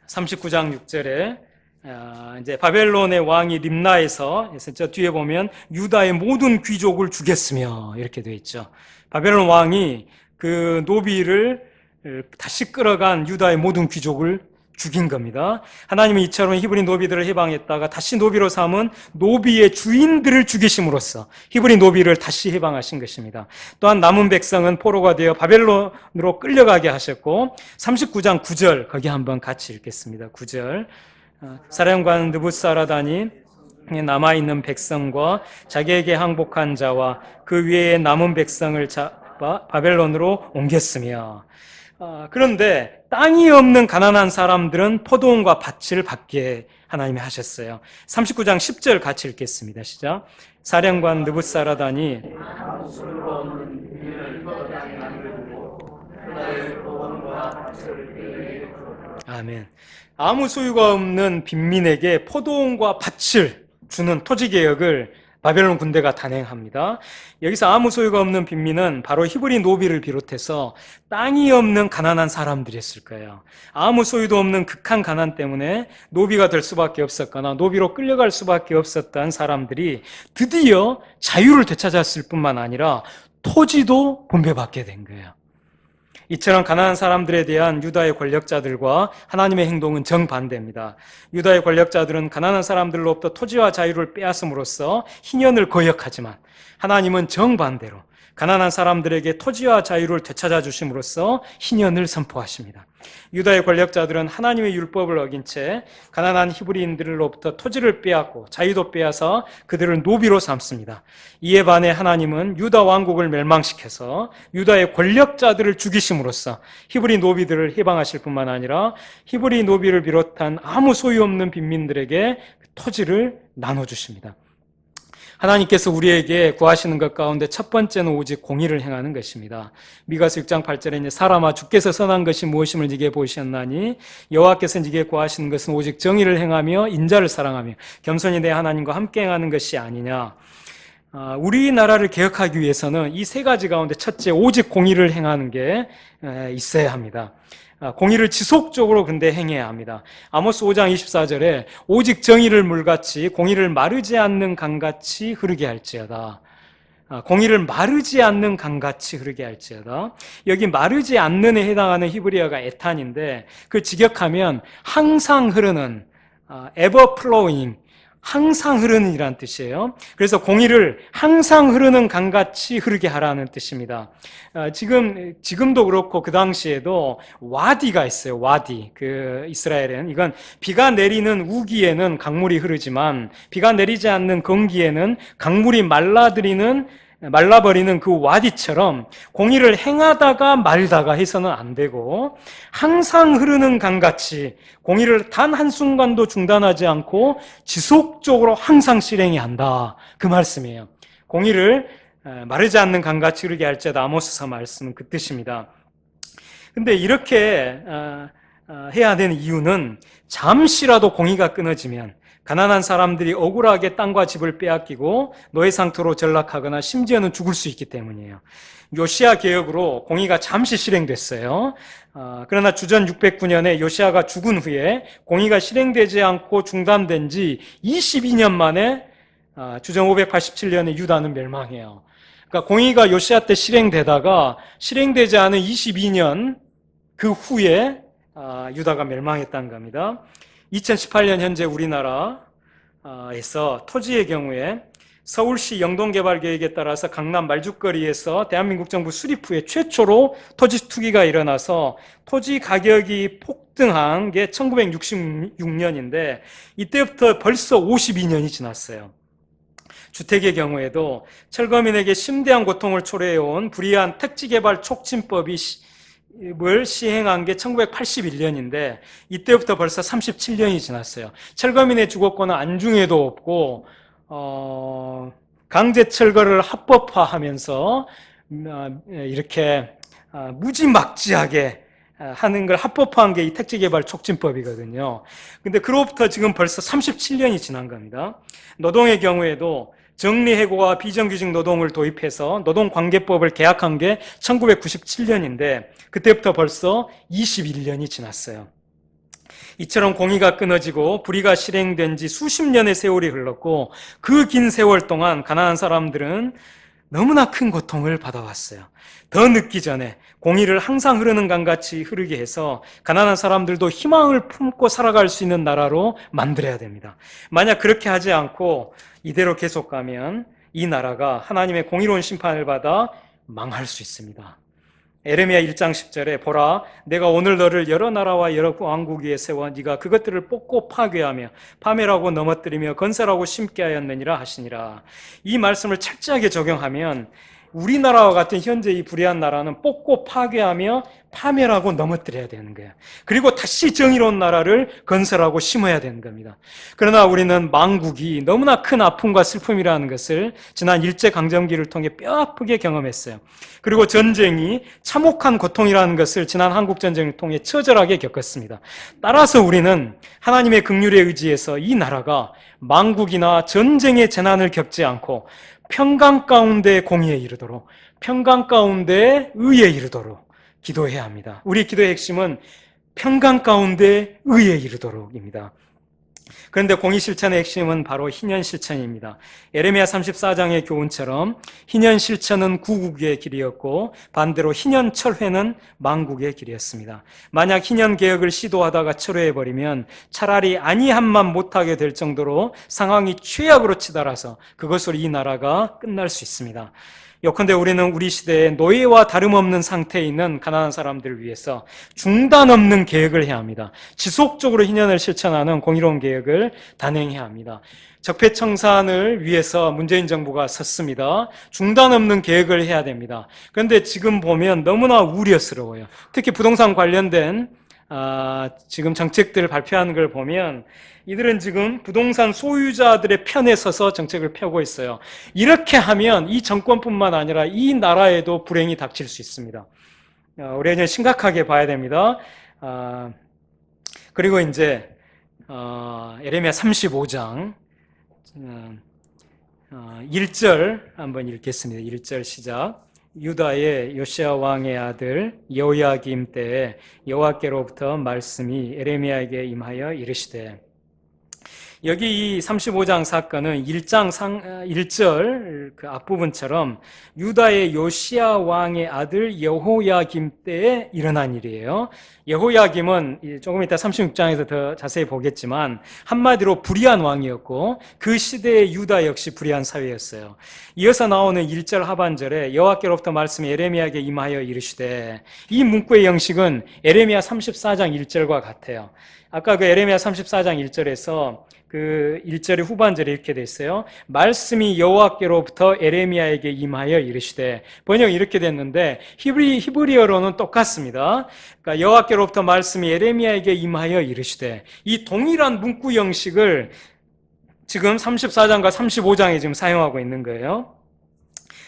39장 6절에 이제 바벨론의 왕이 림나에서 저 뒤에 보면 유다의 모든 귀족을 죽였으며 이렇게 되어 있죠. 바벨론 왕이 그 노비를 다시 끌어간 유다의 모든 귀족을 죽인 겁니다. 하나님은 이처럼 히브리 노비들을 해방했다가 다시 노비로 삼은 노비의 주인들을 죽이심으로써 히브리 노비를 다시 해방하신 것입니다. 또한 남은 백성은 포로가 되어 바벨론으로 끌려가게 하셨고 39장 9절 거기 한번 같이 읽겠습니다. 9절 사령관 느붓사라단이 남아있는 백성과 자기에게 항복한 자와 그 위에 남은 백성을 잡아 바벨론으로 옮겼으며 그런데 땅이 없는 가난한 사람들은 포도원과 밭을 받게 하나님이 하셨어요. 39장 10절 같이 읽겠습니다. 시작. 사령관 느붓사라단이 아멘. 아무 소유가 없는 빈민에게 포도원과 밭을 주는 토지개혁을 바벨론 군대가 단행합니다. 여기서 아무 소유가 없는 빈민은 바로 히브리 노비를 비롯해서 땅이 없는 가난한 사람들이었을 거예요. 아무 소유도 없는 극한 가난 때문에 노비가 될 수밖에 없었거나 노비로 끌려갈 수밖에 없었던 사람들이 드디어 자유를 되찾았을 뿐만 아니라 토지도 분배받게 된 거예요. 이처럼 가난한 사람들에 대한 유다의 권력자들과 하나님의 행동은 정반대입니다. 유다의 권력자들은 가난한 사람들로부터 토지와 자유를 빼앗음으로써 희년을 거역하지만 하나님은 정반대로 가난한 사람들에게 토지와 자유를 되찾아 주심으로써 희년을 선포하십니다. 유다의 권력자들은 하나님의 율법을 어긴 채 가난한 히브리인들로부터 토지를 빼앗고 자유도 빼앗아 그들을 노비로 삼습니다. 이에 반해 하나님은 유다 왕국을 멸망시켜서 유다의 권력자들을 죽이심으로써 히브리 노비들을 해방하실 뿐만 아니라 히브리 노비를 비롯한 아무 소유 없는 빈민들에게 토지를 나눠주십니다. 하나님께서 우리에게 구하시는 것 가운데 첫 번째는 오직 공의를 행하는 것입니다. 미가서 6장 8절에 사람아 주께서 선한 것이 무엇임을 네게 보셨나니 여호와께서 네게 구하시는 것은 오직 정의를 행하며 인자를 사랑하며 겸손히 내 하나님과 함께 행하는 것이 아니냐. 우리나라를 개혁하기 위해서는 이 세 가지 가운데 첫째 오직 공의를 행하는 게 있어야 합니다. 공의를 지속적으로 근데 행해야 합니다. 아모스 5장 24절에 오직 정의를 물같이 공의를 마르지 않는 강같이 흐르게 할지어다. 공의를 마르지 않는 강같이 흐르게 할지어다. 여기 마르지 않는에 해당하는 히브리어가 에탄인데 그 직역하면 항상 흐르는 ever flowing 항상 흐르는 이란 뜻이에요. 그래서 공의를 항상 흐르는 강같이 흐르게 하라는 뜻입니다. 지금도 그렇고 그 당시에도 와디가 있어요. 와디. 그 이스라엘에는 이건 비가 내리는 우기에는 강물이 흐르지만 비가 내리지 않는 건기에는 강물이 말라버리는 그 와디처럼 공의를 행하다가 말다가 해서는 안 되고 항상 흐르는 강같이 공의를 단 한순간도 중단하지 않고 지속적으로 항상 실행해야 한다. 그 말씀이에요. 공의를 마르지 않는 강같이 흐르게 할지어다. 아모스서 말씀은 그 뜻입니다. 근데 이렇게 해야 되는 이유는 잠시라도 공의가 끊어지면 가난한 사람들이 억울하게 땅과 집을 빼앗기고 노예 상태로 전락하거나 심지어는 죽을 수 있기 때문이에요. 요시야 개혁으로 공의가 잠시 실행됐어요. 그러나 주전 609년에 요시야가 죽은 후에 공의가 실행되지 않고 중단된 지 22년 만에 주전 587년에 유다는 멸망해요. 그러니까 공의가 요시야 때 실행되다가 실행되지 않은 22년 그 후에 유다가 멸망했다는 겁니다. 2018년 현재 우리나라에서 토지의 경우에 서울시 영동개발계획에 따라서 강남 말죽거리에서 대한민국 정부 수립 후에 최초로 토지 투기가 일어나서 토지 가격이 폭등한 게 1966년인데 이때부터 벌써 52년이 지났어요. 주택의 경우에도 철거민에게 심대한 고통을 초래해온 불이한 택지개발 촉진법이 을 시행한 게 1981년인데 이때부터 벌써 37년이 지났어요. 철거민의 주거권은 안중에도 없고 강제 철거를 합법화하면서 이렇게 무지막지하게 하는 걸 합법화한 게 이 택지개발 촉진법이거든요. 근데 그로부터 지금 벌써 37년이 지난 겁니다. 노동의 경우에도 정리해고와 비정규직 노동을 도입해서 노동관계법을 개혁한 게 1997년인데 그때부터 벌써 21년이 지났어요. 이처럼 공의가 끊어지고 불의가 실행된 지 수십 년의 세월이 흘렀고 그 긴 세월 동안 가난한 사람들은 너무나 큰 고통을 받아왔어요. 더 늦기 전에 공의를 항상 흐르는 강같이 흐르게 해서 가난한 사람들도 희망을 품고 살아갈 수 있는 나라로 만들어야 됩니다. 만약 그렇게 하지 않고 이대로 계속 가면 이 나라가 하나님의 공의로운 심판을 받아 망할 수 있습니다. 에레미야 1장 10절에 보라 내가 오늘 너를 여러 나라와 여러 왕국 위에 세워 네가 그것들을 뽑고 파괴하며 파멸하고 넘어뜨리며 건설하고 심게 하였느니라 하시니라. 이 말씀을 철저하게 적용하면 우리나라와 같은 현재 이 불의한 나라는 뽑고 파괴하며 파멸하고 넘어뜨려야 되는 거예요. 그리고 다시 정의로운 나라를 건설하고 심어야 되는 겁니다. 그러나 우리는 망국이 너무나 큰 아픔과 슬픔이라는 것을 지난 일제강점기를 통해 뼈아프게 경험했어요. 그리고 전쟁이 참혹한 고통이라는 것을 지난 한국전쟁을 통해 처절하게 겪었습니다. 따라서 우리는 하나님의 긍휼에 의지해서 이 나라가 망국이나 전쟁의 재난을 겪지 않고 평강 가운데 공의에 이르도록 평강 가운데 의에 이르도록 기도해야 합니다. 우리 기도의 핵심은 평강 가운데 의에 이르도록입니다. 그런데 공의 실천의 핵심은 바로 희년 실천입니다. 에레미야 34장의 교훈처럼 희년 실천은 구국의 길이었고 반대로 희년 철회는 망국의 길이었습니다. 만약 희년 개혁을 시도하다가 철회해버리면 차라리 아니함만 못하게 될 정도로 상황이 최악으로 치달아서 그것으로 이 나라가 끝날 수 있습니다. 요컨대 우리는 우리 시대에 노예와 다름없는 상태에 있는 가난한 사람들을 위해서 중단 없는 계획을 해야 합니다. 지속적으로 희년을 실천하는 공의로운 계획을 단행해야 합니다. 적폐청산을 위해서 문재인 정부가 섰습니다. 중단 없는 계획을 해야 됩니다. 그런데 지금 보면 너무나 우려스러워요. 특히 부동산 관련된 지금 정책들을 발표하는 걸 보면 이들은 지금 부동산 소유자들의 편에 서서 정책을 펴고 있어요. 이렇게 하면 이 정권뿐만 아니라 이 나라에도 불행이 닥칠 수 있습니다. 우리가 심각하게 봐야 됩니다. 그리고 이제 에레미야 35장 1절 한번 읽겠습니다. 1절 시작. 유다의 요시야 왕의 아들 여호야김 때에 여호와께로부터 말씀이 에레미야에게 임하여 이르시되. 여기 이 35장 사건은 1절 그 앞부분처럼 유다의 요시야 왕의 아들 여호야김 때에 일어난 일이에요. 여호야김은 조금 이따 36장에서 더 자세히 보겠지만 한마디로 불의한 왕이었고 그 시대의 유다 역시 불의한 사회였어요. 이어서 나오는 1절 하반절에 여호와께로부터 말씀이 에레미야에게 임하여 이르시되, 이 문구의 형식은 에레미야 34장 1절과 같아요. 아까 그 에레미야 34장 1절에서 그 1절의 후반절에 이렇게 됐어요. 말씀이 여호와께로부터 에레미야에게 임하여 이르시되. 번역이 이렇게 됐는데 히브리어로는 똑같습니다. 그러니까 여호와께로부터 말씀이 에레미야에게 임하여 이르시되. 이 동일한 문구 형식을 지금 34장과 35장에 지금 사용하고 있는 거예요.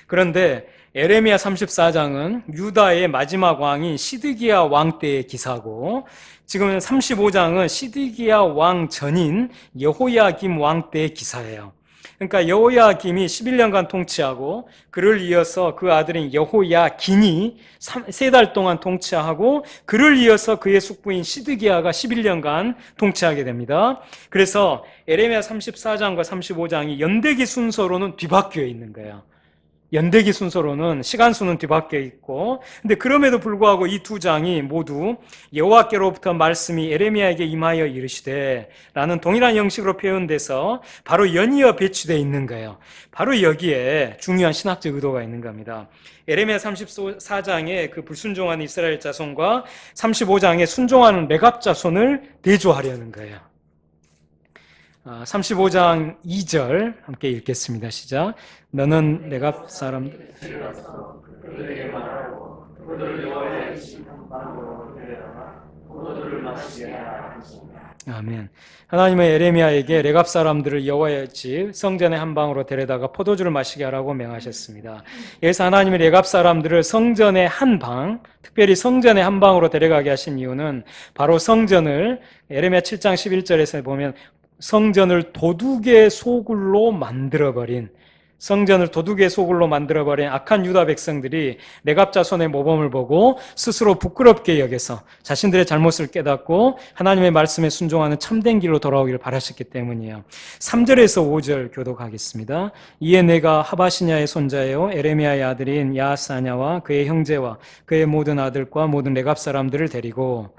그런데 에레미야 34장은 유다의 마지막 왕인 시드기야 왕 때의 기사고, 지금 35장은 시드기야 왕 전인 여호야김 왕 때의 기사예요. 그러니까 여호야김이 11년간 통치하고 그를 이어서 그 아들인 여호야긴이 3달 동안 통치하고 그를 이어서 그의 숙부인 시드기야가 11년간 통치하게 됩니다. 그래서 에레미야 34장과 35장이 연대기 순서로는 뒤바뀌어 있는 거예요. 연대기 순서로는 시간 수는 뒤바뀌어 있고, 근데 그럼에도 불구하고 이 두 장이 모두 여호와께로부터 말씀이 에레미야에게 임하여 이르시되 라는 동일한 형식으로 표현돼서 바로 연이어 배치되어 있는 거예요. 바로 여기에 중요한 신학적 의도가 있는 겁니다. 에레미야 34장의 그 불순종하는 이스라엘 자손과 35장에 순종하는 레갑 자손을 대조하려는 거예요. 35장 2절 함께 읽겠습니다. 시작. 너는 레갑 사람들 그들에게 말하고 그들을 여호와의 집 방으로 데려다가 포도주를 마시게 하라 하시니라. 아멘. 하나님은 에레미야에게 레갑 사람들을 여호와의 집 성전의 한 방으로 데려다가 포도주를 마시게 하라고 명하셨습니다. 여기서 하나님이 레갑 사람들을 성전의 한 방, 특별히 성전의 한 방으로 데려가게 하신 이유는 바로 성전을 에레미야 7장 11절에서 보면 성전을 도둑의 소굴로 만들어버린 악한 유다 백성들이 레갑 자손의 모범을 보고 스스로 부끄럽게 여겨서 자신들의 잘못을 깨닫고 하나님의 말씀에 순종하는 참된 길로 돌아오기를 바라셨기 때문이에요. 3절에서 5절 교독하겠습니다. 이에 내가 하바시냐의 손자요 에레미야의 아들인 야하사냐와 그의 형제와 그의 모든 아들과 모든 레갑 사람들을 데리고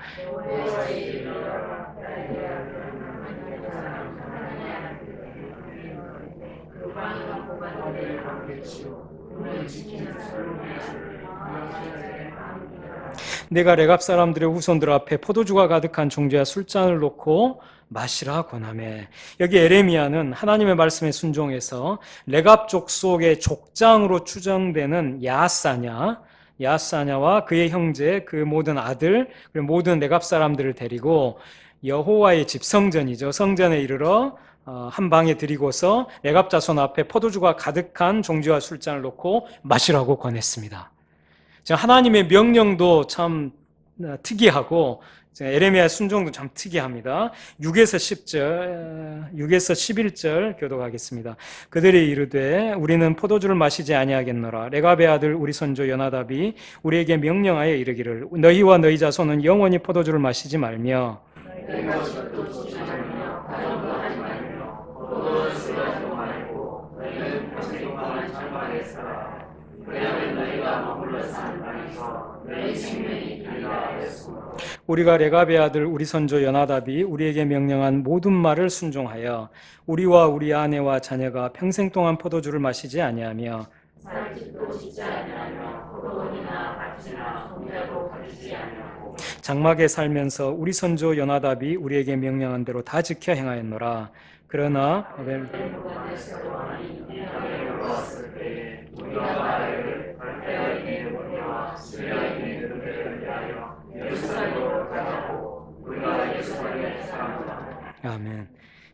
내가 레갑 사람들의 후손들 앞에 포도주가 가득한 종지와 술잔을 놓고 마시라 권하매. 여기 에레미야는 하나님의 말씀에 순종해서 레갑 족속의 족장으로 추정되는 야하사냐와 그의 형제, 그 모든 아들, 그리고 모든 레갑 사람들을 데리고 여호와의 집 성전이죠. 성전에 이르러 한 방에 들이고서 레갑 자손 앞에 포도주가 가득한 종지와 술잔을 놓고 마시라고 권했습니다. 하나님의 명령도 참 특이하고 에레미야의 순종도 참 특이합니다. 6에서 11절 교독하겠습니다. 그들이 이르되 우리는 포도주를 마시지 아니하겠노라. 레갑의 아들 우리 선조 요나답이 우리에게 명령하여 이르기를 너희와 너희 자손은 영원히 포도주를 마시지 말며 우리가 레갑의 아들 우리 선조 요나답이 우리에게 명령한 모든 말을 순종하여 우리와 우리 아내와 자녀가 평생 동안 포도주를 마시지 아니하며 장막에 살면서 우리 선조 요나답이 우리에게 명령한 대로 다 지켜 행하였노라. 그러나 아멘.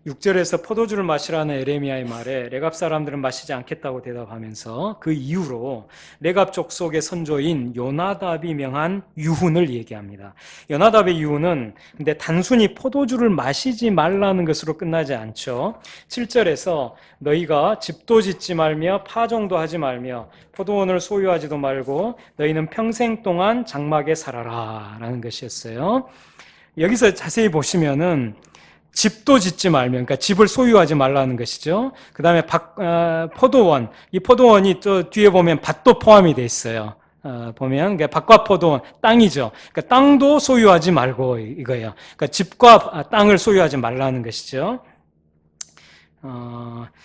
6절에서 포도주를 마시라는 에레미야의 말에 레갑 사람들은 마시지 않겠다고 대답하면서 그 이후로 레갑 족속의 선조인 요나답이 명한 유훈을 얘기합니다. 요나답의 유훈은 근데 단순히 포도주를 마시지 말라는 것으로 끝나지 않죠. 7절에서 너희가 집도 짓지 말며 파종도 하지 말며 포도원을 소유하지도 말고 너희는 평생 동안 장막에 살아라 라는 것이었어요. 여기서 자세히 보시면은 집도 짓지 말면, 그러니까 집을 소유하지 말라는 것이죠. 그 다음에 포도원, 이 포도원이 또 뒤에 보면 밭도 포함이 돼 있어요. 보면 그러니까 밭과 포도원, 땅이죠. 그러니까 땅도 소유하지 말고 이거예요. 그러니까 집과 땅을 소유하지 말라는 것이죠.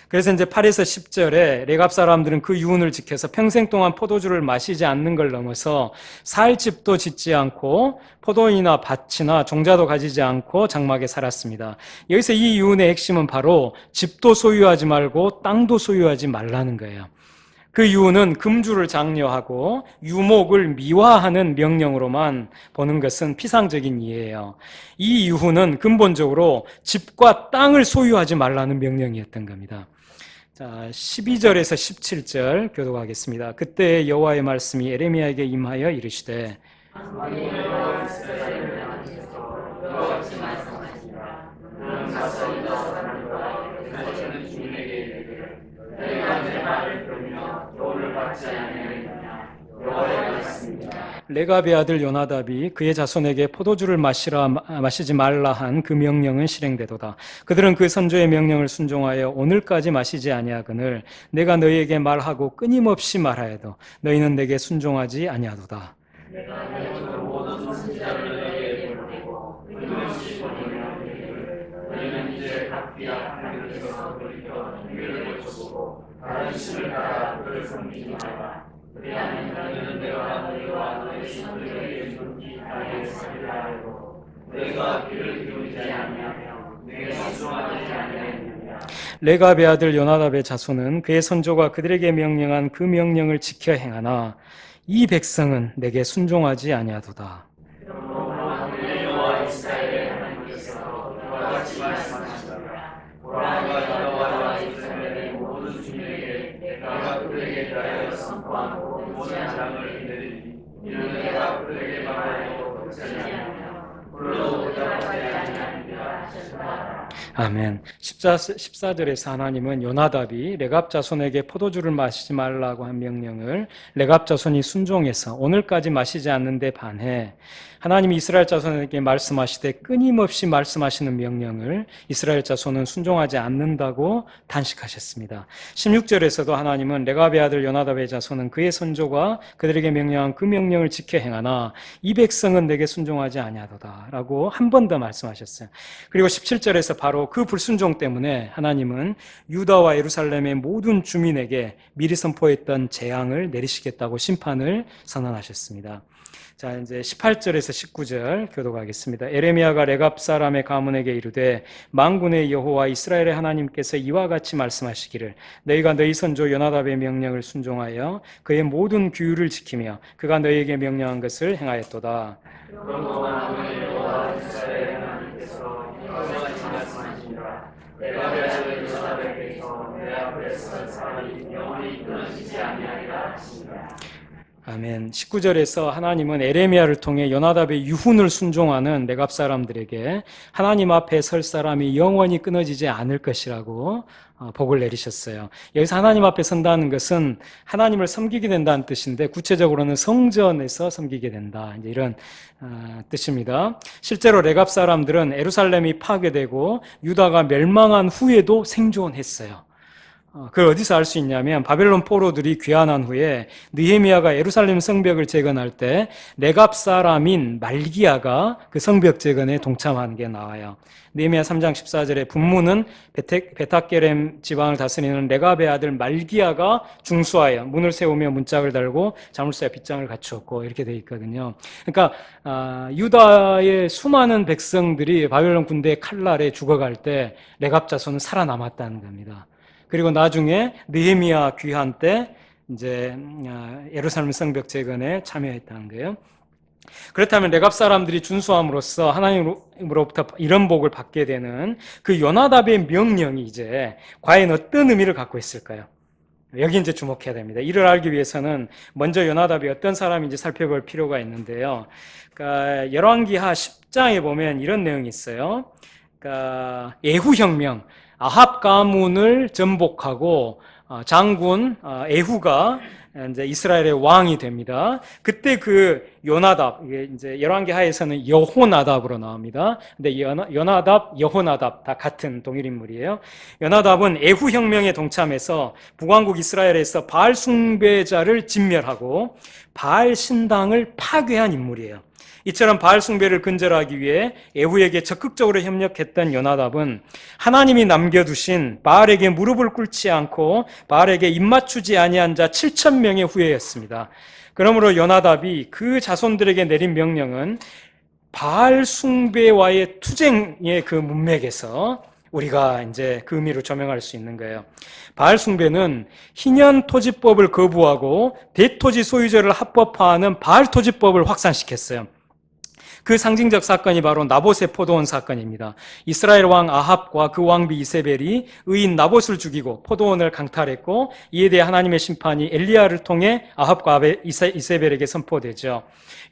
그래서 이제 8에서 10절에 레갑 사람들은 그 유훈을 지켜서 평생 동안 포도주를 마시지 않는 걸 넘어서 살 집도 짓지 않고 포도원이나 밭이나 종자도 가지지 않고 장막에 살았습니다. 여기서 이 유훈의 핵심은 바로 집도 소유하지 말고 땅도 소유하지 말라는 거예요. 그 유훈은 금주를 장려하고 유목을 미화하는 명령으로만 보는 것은 피상적인 이해예요. 이 유훈은 근본적으로 집과 땅을 소유하지 말라는 명령이었던 겁니다. 자, 12절에서 17절 교독하겠습니다. 그때 여호와의 말씀이 에레미야에게 임하여 이르시되 레갑의 아들 요나답이 그의 자손에게 포도주를 마시지 말라 한 그 명령은 실행되도다. 그들은 그 선조의 명령을 순종하여 오늘까지 마시지 아니하거늘 내가 너희에게 말하고 끊임없이 말하여도 너희는 내게 순종하지 아니하도다. 내가 모든 선지자를 너희에게 보내고 끊임없이 보내며 너희는 이제 각기 하나님께서 돌이켜 종교를 고쳐보고 다른 신을 따라 그를 섬기지 말라. 그리하면 너희는 내가 너희와 너희 선조에게 존귀하게 살리라 하고 너희가 귀를 기울이지 아니하며 내게 순종하지 아니하느니라. 레갑의 아들 요나답의 자손은 그의 선조가 그들에게 명령한 그 명령을 지켜 행하나 이 백성은 내게 순종하지 아니하도다. 여호와 이스라엘의 하나님께서 이와 같이 말씀하시노라. 보라, 내가 여호와 이스라엘의 모든 주민에게 내가 그들에게 대하여 선포한 모든 장을 내리니 이는 내가 그들에게 말하여 그치지 아니하며 불러도 대답하지 아니하느니라 하셨다. 아멘. 14절에서 하나님은 요나답이 레갑 자손에게 포도주를 마시지 말라고 한 명령을 레갑 자손이 순종해서 오늘까지 마시지 않는데 반해 하나님이 이스라엘 자손에게 말씀하시되 끊임없이 말씀하시는 명령을 이스라엘 자손은 순종하지 않는다고 단식하셨습니다. 16절에서도 하나님은 레갑의 아들 요나답의 자손은 그의 선조가 그들에게 명령한 그 명령을 지켜 행하나 이 백성은 내게 순종하지 아니하도다 라고 한 번 더 말씀하셨어요. 그리고 17절에서 바로 그 불순종 때문에 하나님은 유다와 예루살렘의 모든 주민에게 미리 선포했던 재앙을 내리시겠다고 심판을 선언하셨습니다. 자, 이제 18절에서 19절 교독하겠습니다. 에레미야가 레갑 사람의 가문에게 이르되 만군의 여호와 이스라엘의 하나님께서 이와 같이 말씀하시기를 너희가 너희 선조 요나답의 명령을 순종하여 그의 모든 규율을 지키며 그가 너희에게 명령한 것을 행하였도다. 그러므로 만군의 여호와 이스라엘의 하나님께서 이와 같이 말씀하시니라. 내가 베아들 요나답에게서 내 앞에서 사람이 영원히 끊어지지 아니하리라 하시니라. 아멘. 19절에서 하나님은 에레미야를 통해 요나답의 유훈을 순종하는 레갑 사람들에게 하나님 앞에 설 사람이 영원히 끊어지지 않을 것이라고 복을 내리셨어요. 여기서 하나님 앞에 선다는 것은 하나님을 섬기게 된다는 뜻인데 구체적으로는 성전에서 섬기게 된다. 이제 이런 뜻입니다. 실제로 레갑 사람들은 예루살렘이 파괴되고 유다가 멸망한 후에도 생존했어요. 그걸 어디서 알 수 있냐면 바벨론 포로들이 귀환한 후에 느헤미야가 예루살렘 성벽을 재건할 때 레갑 사람인 말기야가 그 성벽 재건에 동참한 게 나와요. 느헤미야 3장 14절에 분문은 베타게렘 지방을 다스리는 레갑의 아들 말기야가 중수하여 문을 세우며 문짝을 달고 자물쇠와 빗장을 갖추었고 이렇게 되어 있거든요. 그러니까 유다의 수많은 백성들이 바벨론 군대의 칼날에 죽어갈 때 레갑 자손은 살아남았다는 겁니다. 그리고 나중에 느헤미야 귀환 때 이제 예루살렘 성벽 재건에 참여했다는 거예요. 그렇다면 레갑 사람들이 준수함으로써 하나님으로부터 이런 복을 받게 되는 그 요나답의 명령이 이제 과연 어떤 의미를 갖고 있을까요? 여기 이제 주목해야 됩니다. 이를 알기 위해서는 먼저 요나답이 어떤 사람인지 살펴볼 필요가 있는데요. 그러니까 열왕기하 10장에 보면 이런 내용이 있어요. 그러니까 예후 혁명, 아합 가문을 전복하고 장군 예후가 이제 이스라엘의 왕이 됩니다. 그때 그 요나답, 이게 이제 열왕기하에서는 여호나답으로 나옵니다. 근데 요나답, 여호나답 다 같은 동일 인물이에요. 요나답은 예후 혁명에 동참해서 북왕국 이스라엘에서 바알 숭배자를 진멸하고 바알 신당을 파괴한 인물이에요. 이처럼 바알 숭배를 근절하기 위해 예후에게 적극적으로 협력했던 요나답은 하나님이 남겨두신 바알에게 무릎을 꿇지 않고 바알에게 입맞추지 아니한 자 7,000명의 후예였습니다. 그러므로 요나답이 그 자손들에게 내린 명령은 바알 숭배와의 투쟁의 그 문맥에서 우리가 이제 그 의미로 조명할 수 있는 거예요. 바알 숭배는 희년 토지법을 거부하고 대토지 소유자를 합법화하는 바알 토지법을 확산시켰어요. 그 상징적 사건이 바로 나봇의 포도원 사건입니다. 이스라엘 왕 아합과 그 왕비 이세벨이 의인 나봇을 죽이고 포도원을 강탈했고 이에 대해 하나님의 심판이 엘리야를 통해 아합과 이세벨에게 선포되죠.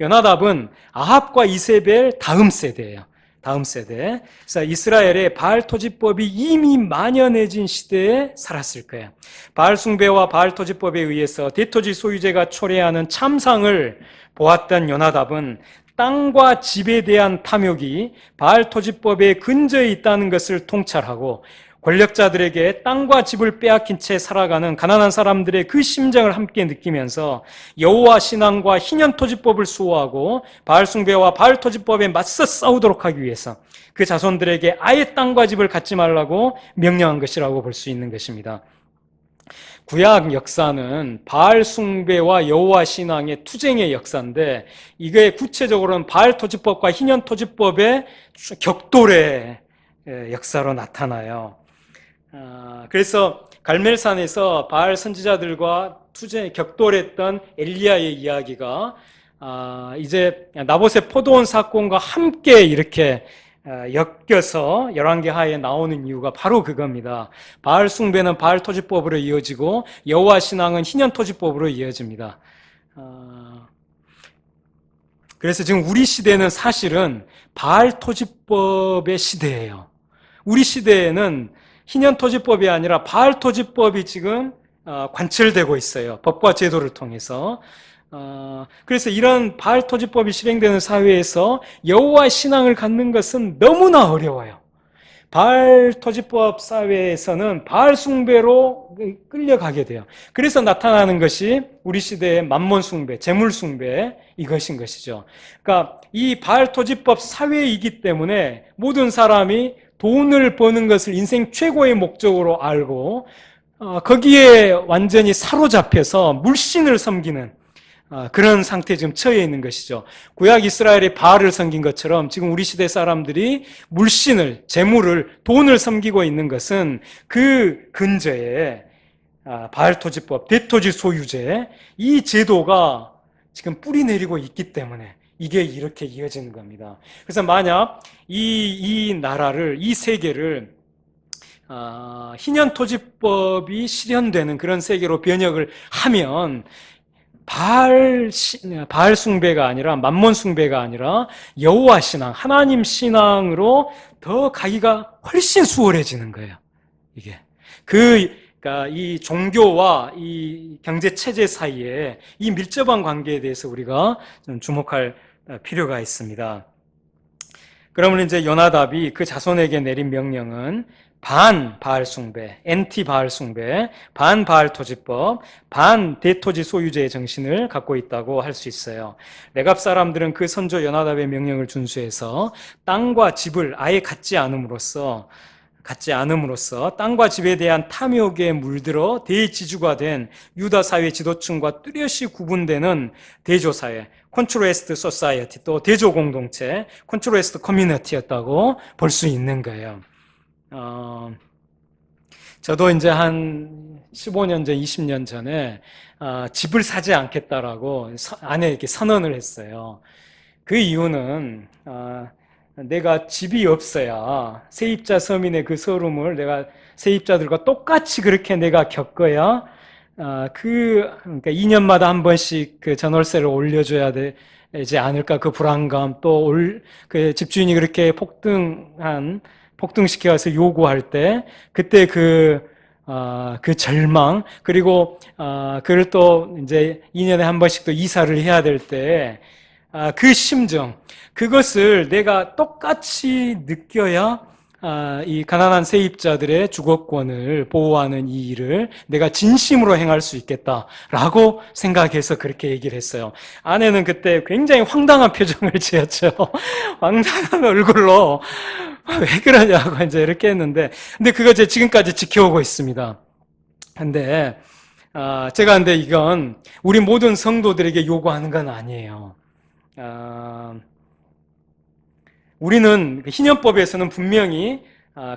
요나답은 아합과 이세벨 다음 세대예요. 다음 세대. 그래서 이스라엘의 바알 토지법이 이미 만연해진 시대에 살았을 거예요. 바알 숭배와 바알 토지법에 의해서 대토지 소유제가 초래하는 참상을 보았던 요나답은 땅과 집에 대한 탐욕이 바알 토지법의 근저에 있다는 것을 통찰하고 권력자들에게 땅과 집을 빼앗긴 채 살아가는 가난한 사람들의 그 심정을 함께 느끼면서 여호와 신앙과 희년 토지법을 수호하고 바알 숭배와 바알 토지법에 맞서 싸우도록 하기 위해서 그 자손들에게 아예 땅과 집을 갖지 말라고 명령한 것이라고 볼 수 있는 것입니다. 구약 역사는 바알 숭배와 여호와 신앙의 투쟁의 역사인데 이게 구체적으로는 바알 토지법과 희년 토지법의 격돌의 역사로 나타나요. 그래서 갈멜산에서 바알 선지자들과 투쟁 격돌했던 엘리야의 이야기가 이제 나봇의 포도원 사건과 함께 이렇게 엮여서 열왕기하에 나오는 이유가 바로 그겁니다. 바알 숭배는 바알 토지법으로 이어지고 여호와 신앙은 희년 토지법으로 이어집니다. 그래서 지금 우리 시대는 사실은 바알 토지법의 시대예요. 우리 시대에는 희년 토지법이 아니라 바알 토지법이 지금 관철되고 있어요. 법과 제도를 통해서. 그래서 이런 바알 토지법이 실행되는 사회에서 여호와 신앙을 갖는 것은 너무나 어려워요. 바알 토지법 사회에서는 바알 숭배로 끌려가게 돼요. 그래서 나타나는 것이 우리 시대의 만몬 숭배, 재물 숭배 이것인 것이죠. 그러니까 이 바알 토지법 사회이기 때문에 모든 사람이 돈을 버는 것을 인생 최고의 목적으로 알고 거기에 완전히 사로잡혀서 물신을 섬기는 그런 상태에 지금 처해 있는 것이죠. 구약 이스라엘이 바알을 섬긴 것처럼 지금 우리 시대 사람들이 물신을, 재물을, 돈을 섬기고 있는 것은 그 근저에 바알 토지법, 대토지 소유제 이 제도가 지금 뿌리 내리고 있기 때문에 이게 이렇게 이어지는 겁니다. 그래서 만약 이 나라를, 이 세계를 희년 토지법이 실현되는 그런 세계로 변혁을 하면 바알 숭배가 아니라 만몬 숭배가 아니라 여호와 신앙, 하나님 신앙으로 더 가기가 훨씬 수월해지는 거예요. 이게 그러니까 이 종교와 이 경제 체제 사이에 이 밀접한 관계에 대해서 우리가 좀 주목할 필요가 있습니다. 그러면 이제 요나답이 그 자손에게 내린 명령은 반 바알 숭배, 엔티 바알 숭배, 반 바알 토지법, 반 대토지 소유제의 정신을 갖고 있다고 할 수 있어요. 레갑 사람들은 그 선조 요나답의 명령을 준수해서 땅과 집을 아예 갖지 않음으로써 땅과 집에 대한 탐욕에 물들어 대지주가 된 유다 사회 지도층과 뚜렷이 구분되는 대조사회, 컨트로에스트 소사이어티, 또 대조 공동체, 컨트로에스트 커뮤니티였다고 볼 수 있는 거예요. 저도 이제 한 15년 전, 20년 전에 집을 사지 않겠다라고 아내에게 선언을 했어요. 그 이유는 내가 집이 없어야 세입자 서민의 그 서름을 내가 세입자들과 똑같이 그렇게 내가 겪어야 그러니까 2년마다 한 번씩 그 전월세를 올려줘야 되지 않을까 그 불안감 또 그 집주인이 그렇게 폭등시켜서 요구할 때 그때 그 절망 그리고 그걸 또 이제 2년에 한 번씩 또 이사를 해야 될 때 그 심정 그것을 내가 똑같이 느껴야 이 가난한 세입자들의 주거권을 보호하는 이 일을 내가 진심으로 행할 수 있겠다라고 생각해서 그렇게 얘기를 했어요. 아내는 그때 굉장히 황당한 표정을 지었죠. 황당한 얼굴로 왜 그러냐고 이제 이렇게 했는데, 근데 그거 제가 지금까지 지켜오고 있습니다. 근데 근데 이건 우리 모든 성도들에게 요구하는 건 아니에요. 우리는 희년법에서는 분명히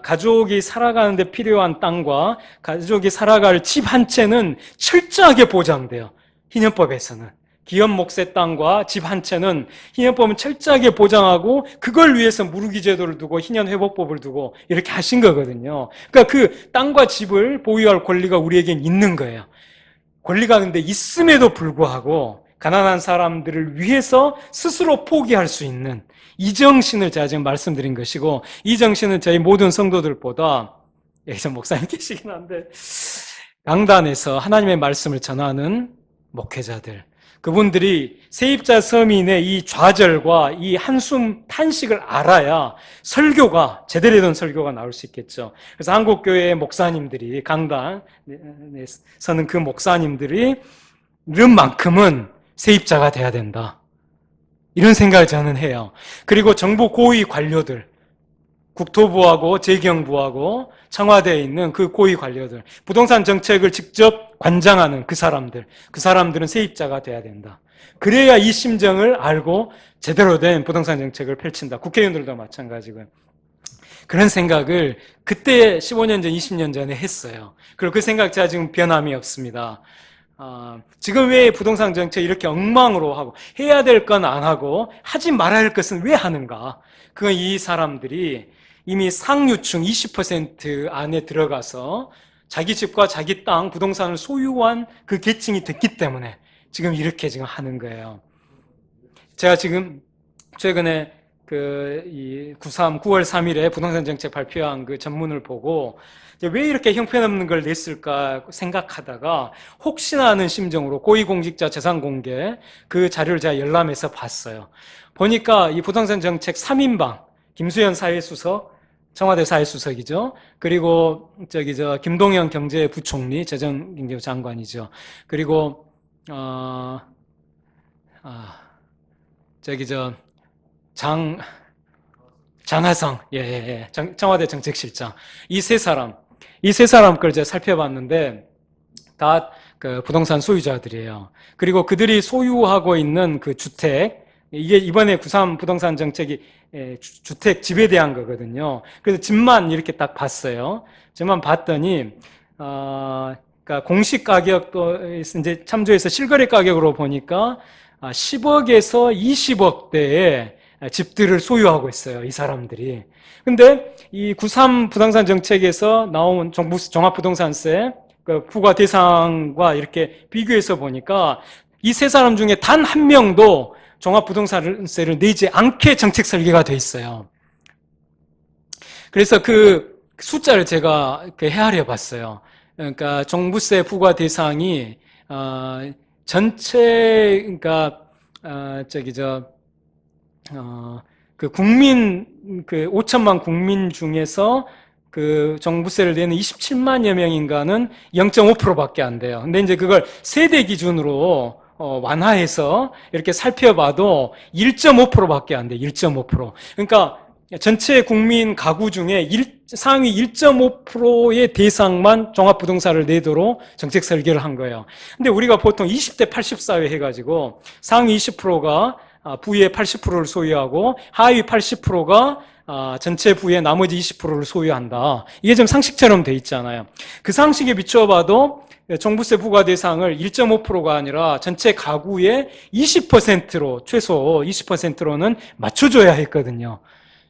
가족이 살아가는 데 필요한 땅과 가족이 살아갈 집 한 채는 철저하게 보장돼요. 희년법에서는. 기업 몫의 땅과 집 한 채는 희년법은 철저하게 보장하고 그걸 위해서 무르기 제도를 두고 희년 회복법을 두고 이렇게 하신 거거든요. 그러니까 그 땅과 집을 보유할 권리가 우리에겐 있는 거예요. 권리가 근데 있음에도 불구하고 가난한 사람들을 위해서 스스로 포기할 수 있는 이 정신을 제가 지금 말씀드린 것이고, 이 정신은 저희 모든 성도들보다, 여기서 목사님 계시긴 한데, 강단에서 하나님의 말씀을 전하는 목회자들, 그분들이 세입자 서민의 이 좌절과 이 한숨 탄식을 알아야 설교가, 제대로 된 설교가 나올 수 있겠죠. 그래서 한국교회의 목사님들이, 강단에 서는 그 목사님들이 이런만큼은 세입자가 돼야 된다, 이런 생각을 저는 해요. 그리고 정부 고위 관료들, 국토부하고 재경부하고 청와대에 있는 그 고위 관료들, 부동산 정책을 직접 관장하는 그 사람들은 세입자가 돼야 된다. 그래야 이 심정을 알고 제대로 된 부동산 정책을 펼친다. 국회의원들도 마찬가지고요. 그런 생각을 그때 15년 전, 20년 전에 했어요. 그리고 그 생각 제가 지금 변함이 없습니다. 지금 왜 부동산 정책 이렇게 엉망으로 하고, 해야 될 건 안 하고 하지 말아야 할 것은 왜 하는가? 그건 이 사람들이 이미 상류층 20% 안에 들어가서 자기 집과 자기 땅, 부동산을 소유한 그 계층이 됐기 때문에 지금 이렇게 지금 하는 거예요. 제가 지금 최근에 이 9월 3일에 부동산 정책 발표한 그 전문을 보고 왜 이렇게 형편없는 걸 냈을까 생각하다가 혹시나 하는 심정으로 고위공직자 재산 공개 그 자료를 제가 열람해서 봤어요. 보니까 이 부동산 정책 3인방, 김수현 사회수석, 청와대 사회수석이죠. 그리고 김동연 경제부총리, 재정경제장관이죠. 그리고 장하성, 청와대 정책실장. 이 세 사람 걸 제가 살펴봤는데 다 그 부동산 소유자들이에요. 그리고 그들이 소유하고 있는 그 주택, 이게 이번에 9.3 부동산 정책이 주택 집에 대한 거거든요. 그래서 집만 이렇게 딱 봤어요. 집만 봤더니 그러니까 공시 가격도 이제 참조해서 실거래 가격으로 보니까 10억에서 20억대의 집들을 소유하고 있어요, 이 사람들이. 근데 이 9.3 부동산 정책에서 나온 정부 종합부동산세 그 부과 대상과 이렇게 비교해서 보니까 이 세 사람 중에 단 한 명도 종합부동산세를 내지 않게 정책 설계가 돼 있어요. 그래서 그 숫자를 제가 헤아려 봤어요. 그러니까 종부세 부과 대상이 전체, 그러니까 그 국민, 그 5천만 국민 중에서 그 종부세를 내는 27만여 명인가는 0.5%밖에 안 돼요. 근데 이제 그걸 세대 기준으로 완화해서 이렇게 살펴봐도 1.5%밖에 안 돼요. 1.5%. 그러니까 전체 국민 가구 중에 상위 1.5%의 대상만 종합부동산을 내도록 정책 설계를 한 거예요. 근데 우리가 보통 20대 80 사회 해가지고 상위 20%가 부의 80%를 소유하고 하위 80%가 전체 부의 나머지 20%를 소유한다. 이게 좀 상식처럼 돼 있잖아요. 그 상식에 비춰봐도 종부세 부과 대상을 1.5%가 아니라 전체 가구의 20%로, 최소 20%로는 맞춰줘야 했거든요.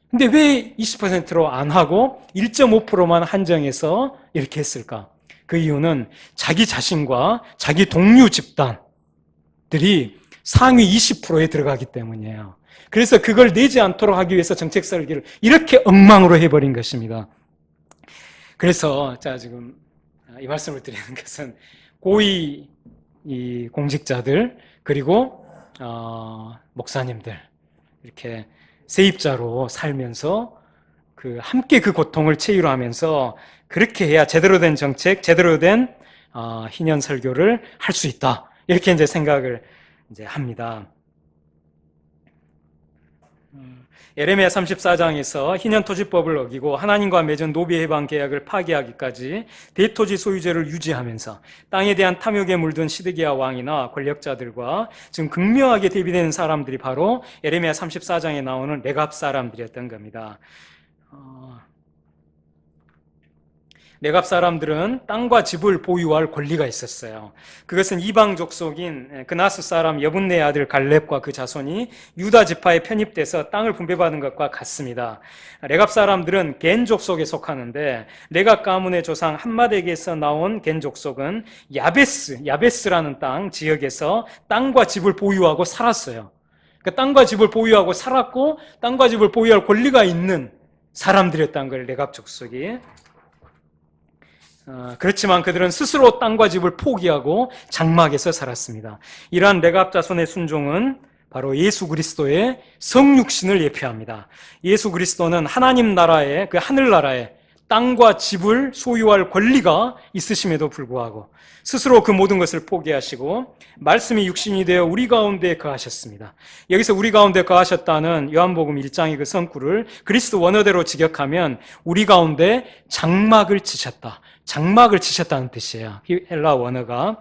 근데 왜 20%로 안 하고 1.5%만 한정해서 이렇게 했을까? 그 이유는 자기 자신과 자기 동료 집단들이 상위 20%에 들어가기 때문이에요. 그래서 그걸 내지 않도록 하기 위해서 정책 설계를 이렇게 엉망으로 해버린 것입니다. 그래서 제가 지금 이 말씀을 드리는 것은 고위 이 공직자들 그리고 목사님들 이렇게 세입자로 살면서 함께 그 고통을 체유하면서 그렇게 해야 제대로 된 정책, 제대로 된 희년 설교를 할 수 있다. 이렇게 이제 생각을 이제 합니다. 예레미야 34장에서 희년토지법을 어기고 하나님과 맺은 노비해방 계약을 파기하기까지 대토지 소유제를 유지하면서 땅에 대한 탐욕에 물든 시드기야 왕이나 권력자들과 지금 극명하게 대비되는 사람들이 바로 예레미야 34장에 나오는 레갑 사람들이었던 겁니다. 레갑 사람들은 땅과 집을 보유할 권리가 있었어요. 그것은 이방 족속인 그나스 사람 여분네의 아들 갈렙과 그 자손이 유다 지파에 편입돼서 땅을 분배받은 것과 같습니다. 레갑 사람들은 겐 족속에 속하는데 레갑 가문의 조상 함맛에게서 나온 겐 족속은 야베스라는 땅 지역에서 땅과 집을 보유하고 살았어요. 그 땅과 집을 보유하고 살았고 땅과 집을 보유할 권리가 있는 사람들이었다는 걸 레갑 족속이. 그렇지만 그들은 스스로 땅과 집을 포기하고 장막에서 살았습니다. 이러한 레갑 자손의 순종은 바로 예수 그리스도의 성육신을 예표합니다. 예수 그리스도는 하나님 나라의 그 하늘나라에 땅과 집을 소유할 권리가 있으심에도 불구하고 스스로 그 모든 것을 포기하시고 말씀이 육신이 되어 우리 가운데 거하셨습니다. 여기서 우리 가운데 거하셨다는 요한복음 1장의 그 성구를 그리스도 원어대로 직역하면 우리 가운데 장막을 치셨다는 뜻이에요. 헬라 원어가.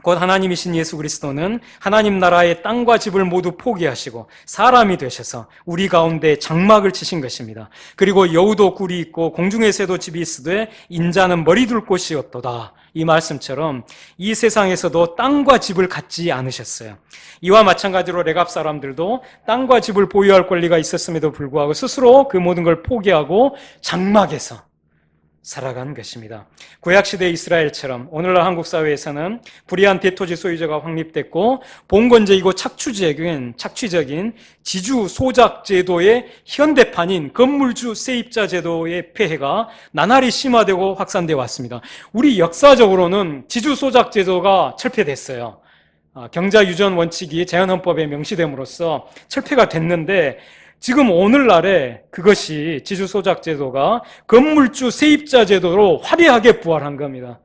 곧 하나님이신 예수 그리스도는 하나님 나라의 땅과 집을 모두 포기하시고 사람이 되셔서 우리 가운데 장막을 치신 것입니다. 그리고 여우도 굴이 있고 공중의 새도 집이 있으되 인자는 머리 둘 곳이 없도다. 이 말씀처럼 이 세상에서도 땅과 집을 갖지 않으셨어요. 이와 마찬가지로 레갑 사람들도 땅과 집을 보유할 권리가 있었음에도 불구하고 스스로 그 모든 걸 포기하고 장막에서 살아가는 것입니다. 구약시대 이스라엘처럼 오늘날 한국 사회에서는 불의한 대토지 소유자가 확립됐고 봉건제이고 착취적인 지주 소작 제도의 현대판인 건물주 세입자 제도의 폐해가 나날이 심화되고 확산되어 왔습니다. 우리 역사적으로는 지주 소작 제도가 철폐됐어요. 경자유전 원칙이 자연헌법에 명시됨으로써 철폐가 됐는데 지금 오늘날에 그것이 지주소작 제도가 건물주 세입자 제도로 화려하게 부활한 겁니다.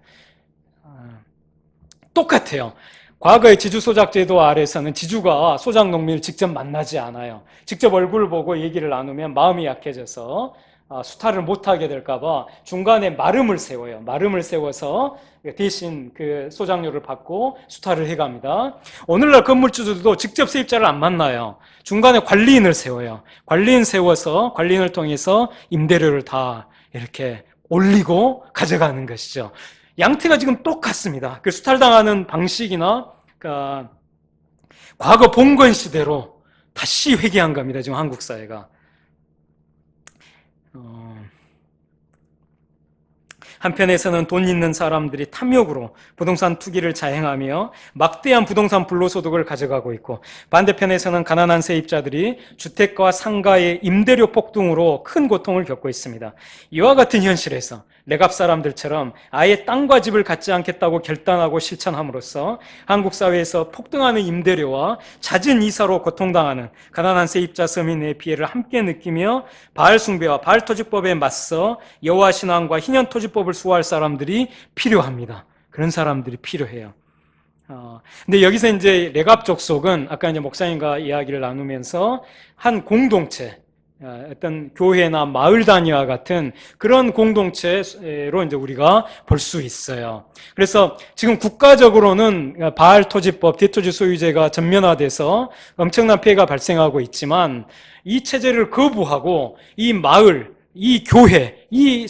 똑같아요. 과거의 지주소작 제도 아래서는 지주가 소작 농민을 직접 만나지 않아요. 직접 얼굴 보고 얘기를 나누면 마음이 약해져서 수탈을 못하게 될까봐 중간에 마름을 세워요. 마름을 세워서 대신 그 소작료를 받고 수탈을 해갑니다. 오늘날 건물주들도 직접 세입자를 안 만나요. 중간에 관리인을 세워요. 관리인을 통해서 임대료를 다 이렇게 올리고 가져가는 것이죠. 양태가 지금 똑같습니다. 그 수탈당하는 방식이나 과거 봉건 시대로 다시 회귀한 겁니다. 지금 한국 사회가. 한편에서는 돈 있는 사람들이 탐욕으로 부동산 투기를 자행하며 막대한 부동산 불로소득을 가져가고 있고 반대편에서는 가난한 세입자들이 주택과 상가의 임대료 폭등으로 큰 고통을 겪고 있습니다. 이와 같은 현실에서 레갑 사람들처럼 아예 땅과 집을 갖지 않겠다고 결단하고 실천함으로써 한국 사회에서 폭등하는 임대료와 잦은 이사로 고통당하는 가난한 세입자 서민의 피해를 함께 느끼며 바알 숭배와 바알 토지법에 맞서 여호와 신앙과 희년 토지법을 수호할 사람들이 필요합니다. 그런 사람들이 필요해요. 근데 여기서 이제 레갑 족속은 아까 이제 목사님과 이야기를 나누면서 한 공동체, 어떤 교회나 마을 단위와 같은 그런 공동체로 이제 우리가 볼 수 있어요. 그래서 지금 국가적으로는 바알 토지법, 대토지 소유제가 전면화돼서 엄청난 피해가 발생하고 있지만 이 체제를 거부하고 이 마을, 이 교회, 이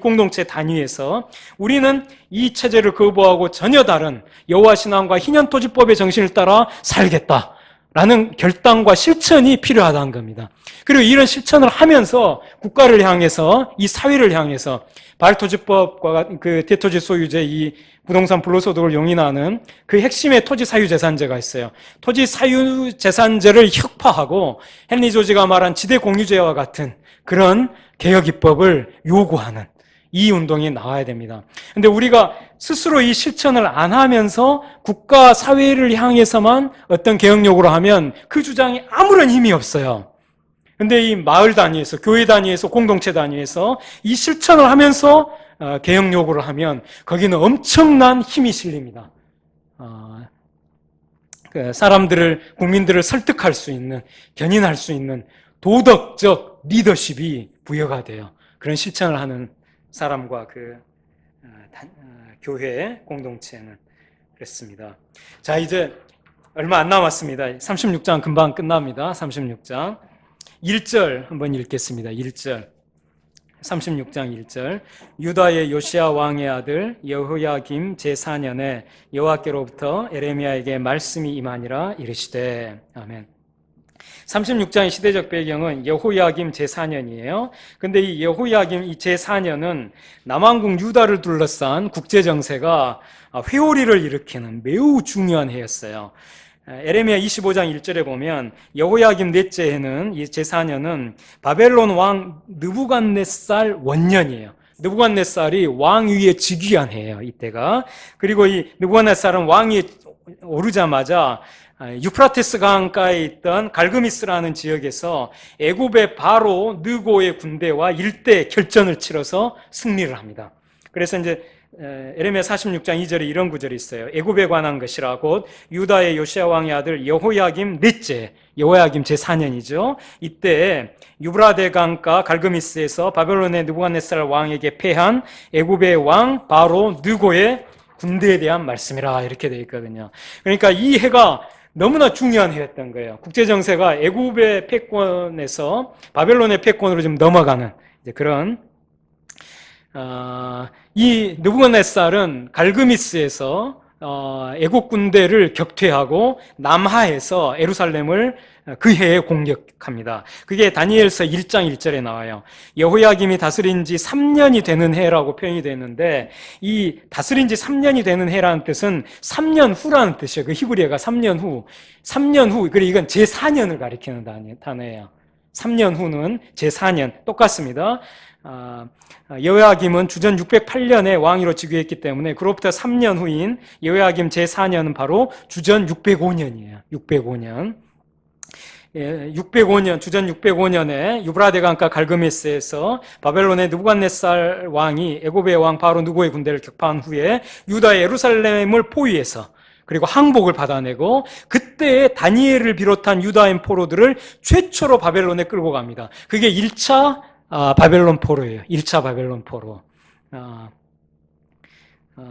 공동체 단위에서 우리는 이 체제를 거부하고 전혀 다른 여호와 신앙과 희년 토지법의 정신을 따라 살겠다. 라는 결단과 실천이 필요하다는 겁니다. 그리고 이런 실천을 하면서 국가를 향해서 이 사회를 향해서 바알토지법과 그 대토지 소유제 이 부동산 불로소득을 용인하는 그 핵심의 토지 사유재산제가 있어요. 토지 사유재산제를 혁파하고 헨리 조지가 말한 지대 공유제와 같은 그런 개혁 입법을 요구하는 이 운동이 나와야 됩니다. 근데 우리가 스스로 이 실천을 안 하면서 국가, 사회를 향해서만 어떤 개혁 요구를 하면 그 주장이 아무런 힘이 없어요. 근데 이 마을 단위에서, 교회 단위에서, 공동체 단위에서 이 실천을 하면서 개혁 요구를 하면 거기는 엄청난 힘이 실립니다. 사람들을, 국민들을 설득할 수 있는, 견인할 수 있는 도덕적 리더십이 부여가 돼요. 그런 실천을 하는 사람과 교회 공동체는 그렇습니다. 자, 이제 얼마 안 남았습니다. 36장 금방 끝납니다. 36장 1절 한번 읽겠습니다. 1절 36장 1절 유다의 요시야 왕의 아들 여호야김 제4년에 여호와께로부터 에레미야에게 말씀이 임하니라 이르시되. 아멘. 36장의 시대적 배경은 여호야김 제4년이에요. 근데 이 여호야김 이 제4년은 남왕국 유다를 둘러싼 국제정세가 회오리를 일으키는 매우 중요한 해였어요. 에레미야 25장 1절에 보면 여호야김 넷째 해는 이 제4년은 바벨론 왕 느부갓네살 원년이에요. 느부갓네살이 왕 위에 즉위한 해예요, 이때가. 그리고 이 느부갓네살은 왕 위에 오르자마자 유프라테스 강가에 있던 갈그미스라는 지역에서 애굽의 바로 느고의 군대와 일대 결전을 치러서 승리를 합니다. 그래서 이제 에레미야 46장 2절에 이런 구절이 있어요. 애굽에 관한 것이라 곧 유다의 요시야 왕의 아들 여호야김 넷째, 여호야김 제4년이죠. 이때 유브라데 강가 갈그미스에서 바벨론의 느부갓네살 왕에게 패한 애굽의 왕 바로 느고의 군대에 대한 말씀이라 이렇게 되어 있거든요. 그러니까 이 해가 너무나 중요한 해였던 거예요. 국제정세가 애굽의 패권에서 바벨론의 패권으로 좀 넘어가는 이제 그런 이 느부갓네살은 갈그미스에서 애국 군대를 격퇴하고 남하에서 예루살렘을 그 해에 공격합니다. 그게 다니엘서 1장 1절에 나와요. 여호야김이 다스린 지 3년이 되는 해라고 표현이 되는데 이 다스린 지 3년이 되는 해라는 뜻은 3년 후라는 뜻이에요. 그 히브리어가 3년 후. 3년 후, 그리고 이건 제4년을 가리키는 단어예요. 3년 후는 제4년 똑같습니다. 여호야김은 주전 608년에 왕위로 즉위했기 때문에 그로부터 3년 후인 여호야김 제4년은 바로 주전 605년이에요. 605년. 605년, 주전 605년에 유브라데 강가 갈그메스에서 바벨론의 느부갓네살 왕이 애굽의 왕 바로 느고의 군대를 격파한 후에 유다의 예루살렘을 포위해서 그리고 항복을 받아내고 그때에 다니엘을 비롯한 유다인 포로들을 최초로 바벨론에 끌고 갑니다. 그게 1차 바벨론 포로예요. 1차 바벨론 포로.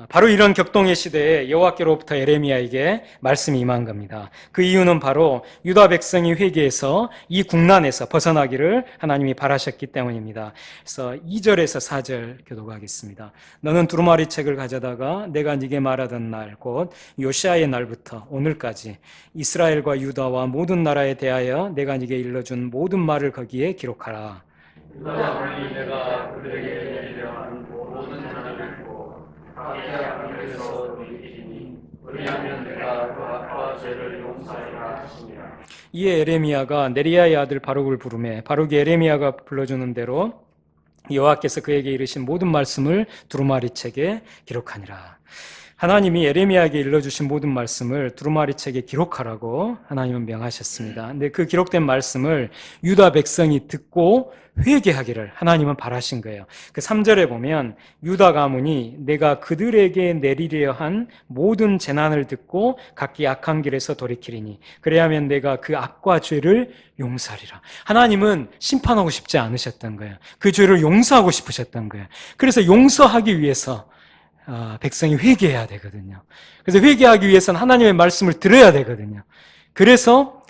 바로 이런 격동의 시대에 여호와께로부터 에레미야에게 말씀이 임한 겁니다. 그 이유는 바로 유다 백성이 회개해서 이 국난에서 벗어나기를 하나님이 바라셨기 때문입니다. 그래서 2절에서 4절 교독하겠습니다. 너는 두루마리 책을 가져다가 내가 네게 말하던 날 곧 요시아의 날부터 오늘까지 이스라엘과 유다와 모든 나라에 대하여 내가 네게 일러준 모든 말을 거기에 기록하라. 유다군이 내가 그들에게 내리려 한 모든 하나를 각자 그에서 돌이키니 그리하면 내가 그 악과 죄를 용서하리라 하시니라. 이에 에레미야가 네리야의 아들 바룩을 부르매 바룩이 에레미야가 불러주는 대로 여호와께서 그에게 이르신 모든 말씀을 두루마리 책에 기록하니라. 하나님이 에레미야에게 일러주신 모든 말씀을 두루마리 책에 기록하라고 하나님은 명하셨습니다. 근데 그 기록된 말씀을 유다 백성이 듣고 회개하기를 하나님은 바라신 거예요. 그 3절에 보면 유다 가문이 내가 그들에게 내리려 한 모든 재난을 듣고 각기 악한 길에서 돌이키리니 그래야면 내가 그 악과 죄를 용서하리라. 하나님은 심판하고 싶지 않으셨던 거예요. 그 죄를 용서하고 싶으셨던 거예요. 그래서 용서하기 위해서 백성이 회개해야 되거든요. 그래서 회개하기 위해서는 하나님의 말씀을 들어야 되거든요. 그래서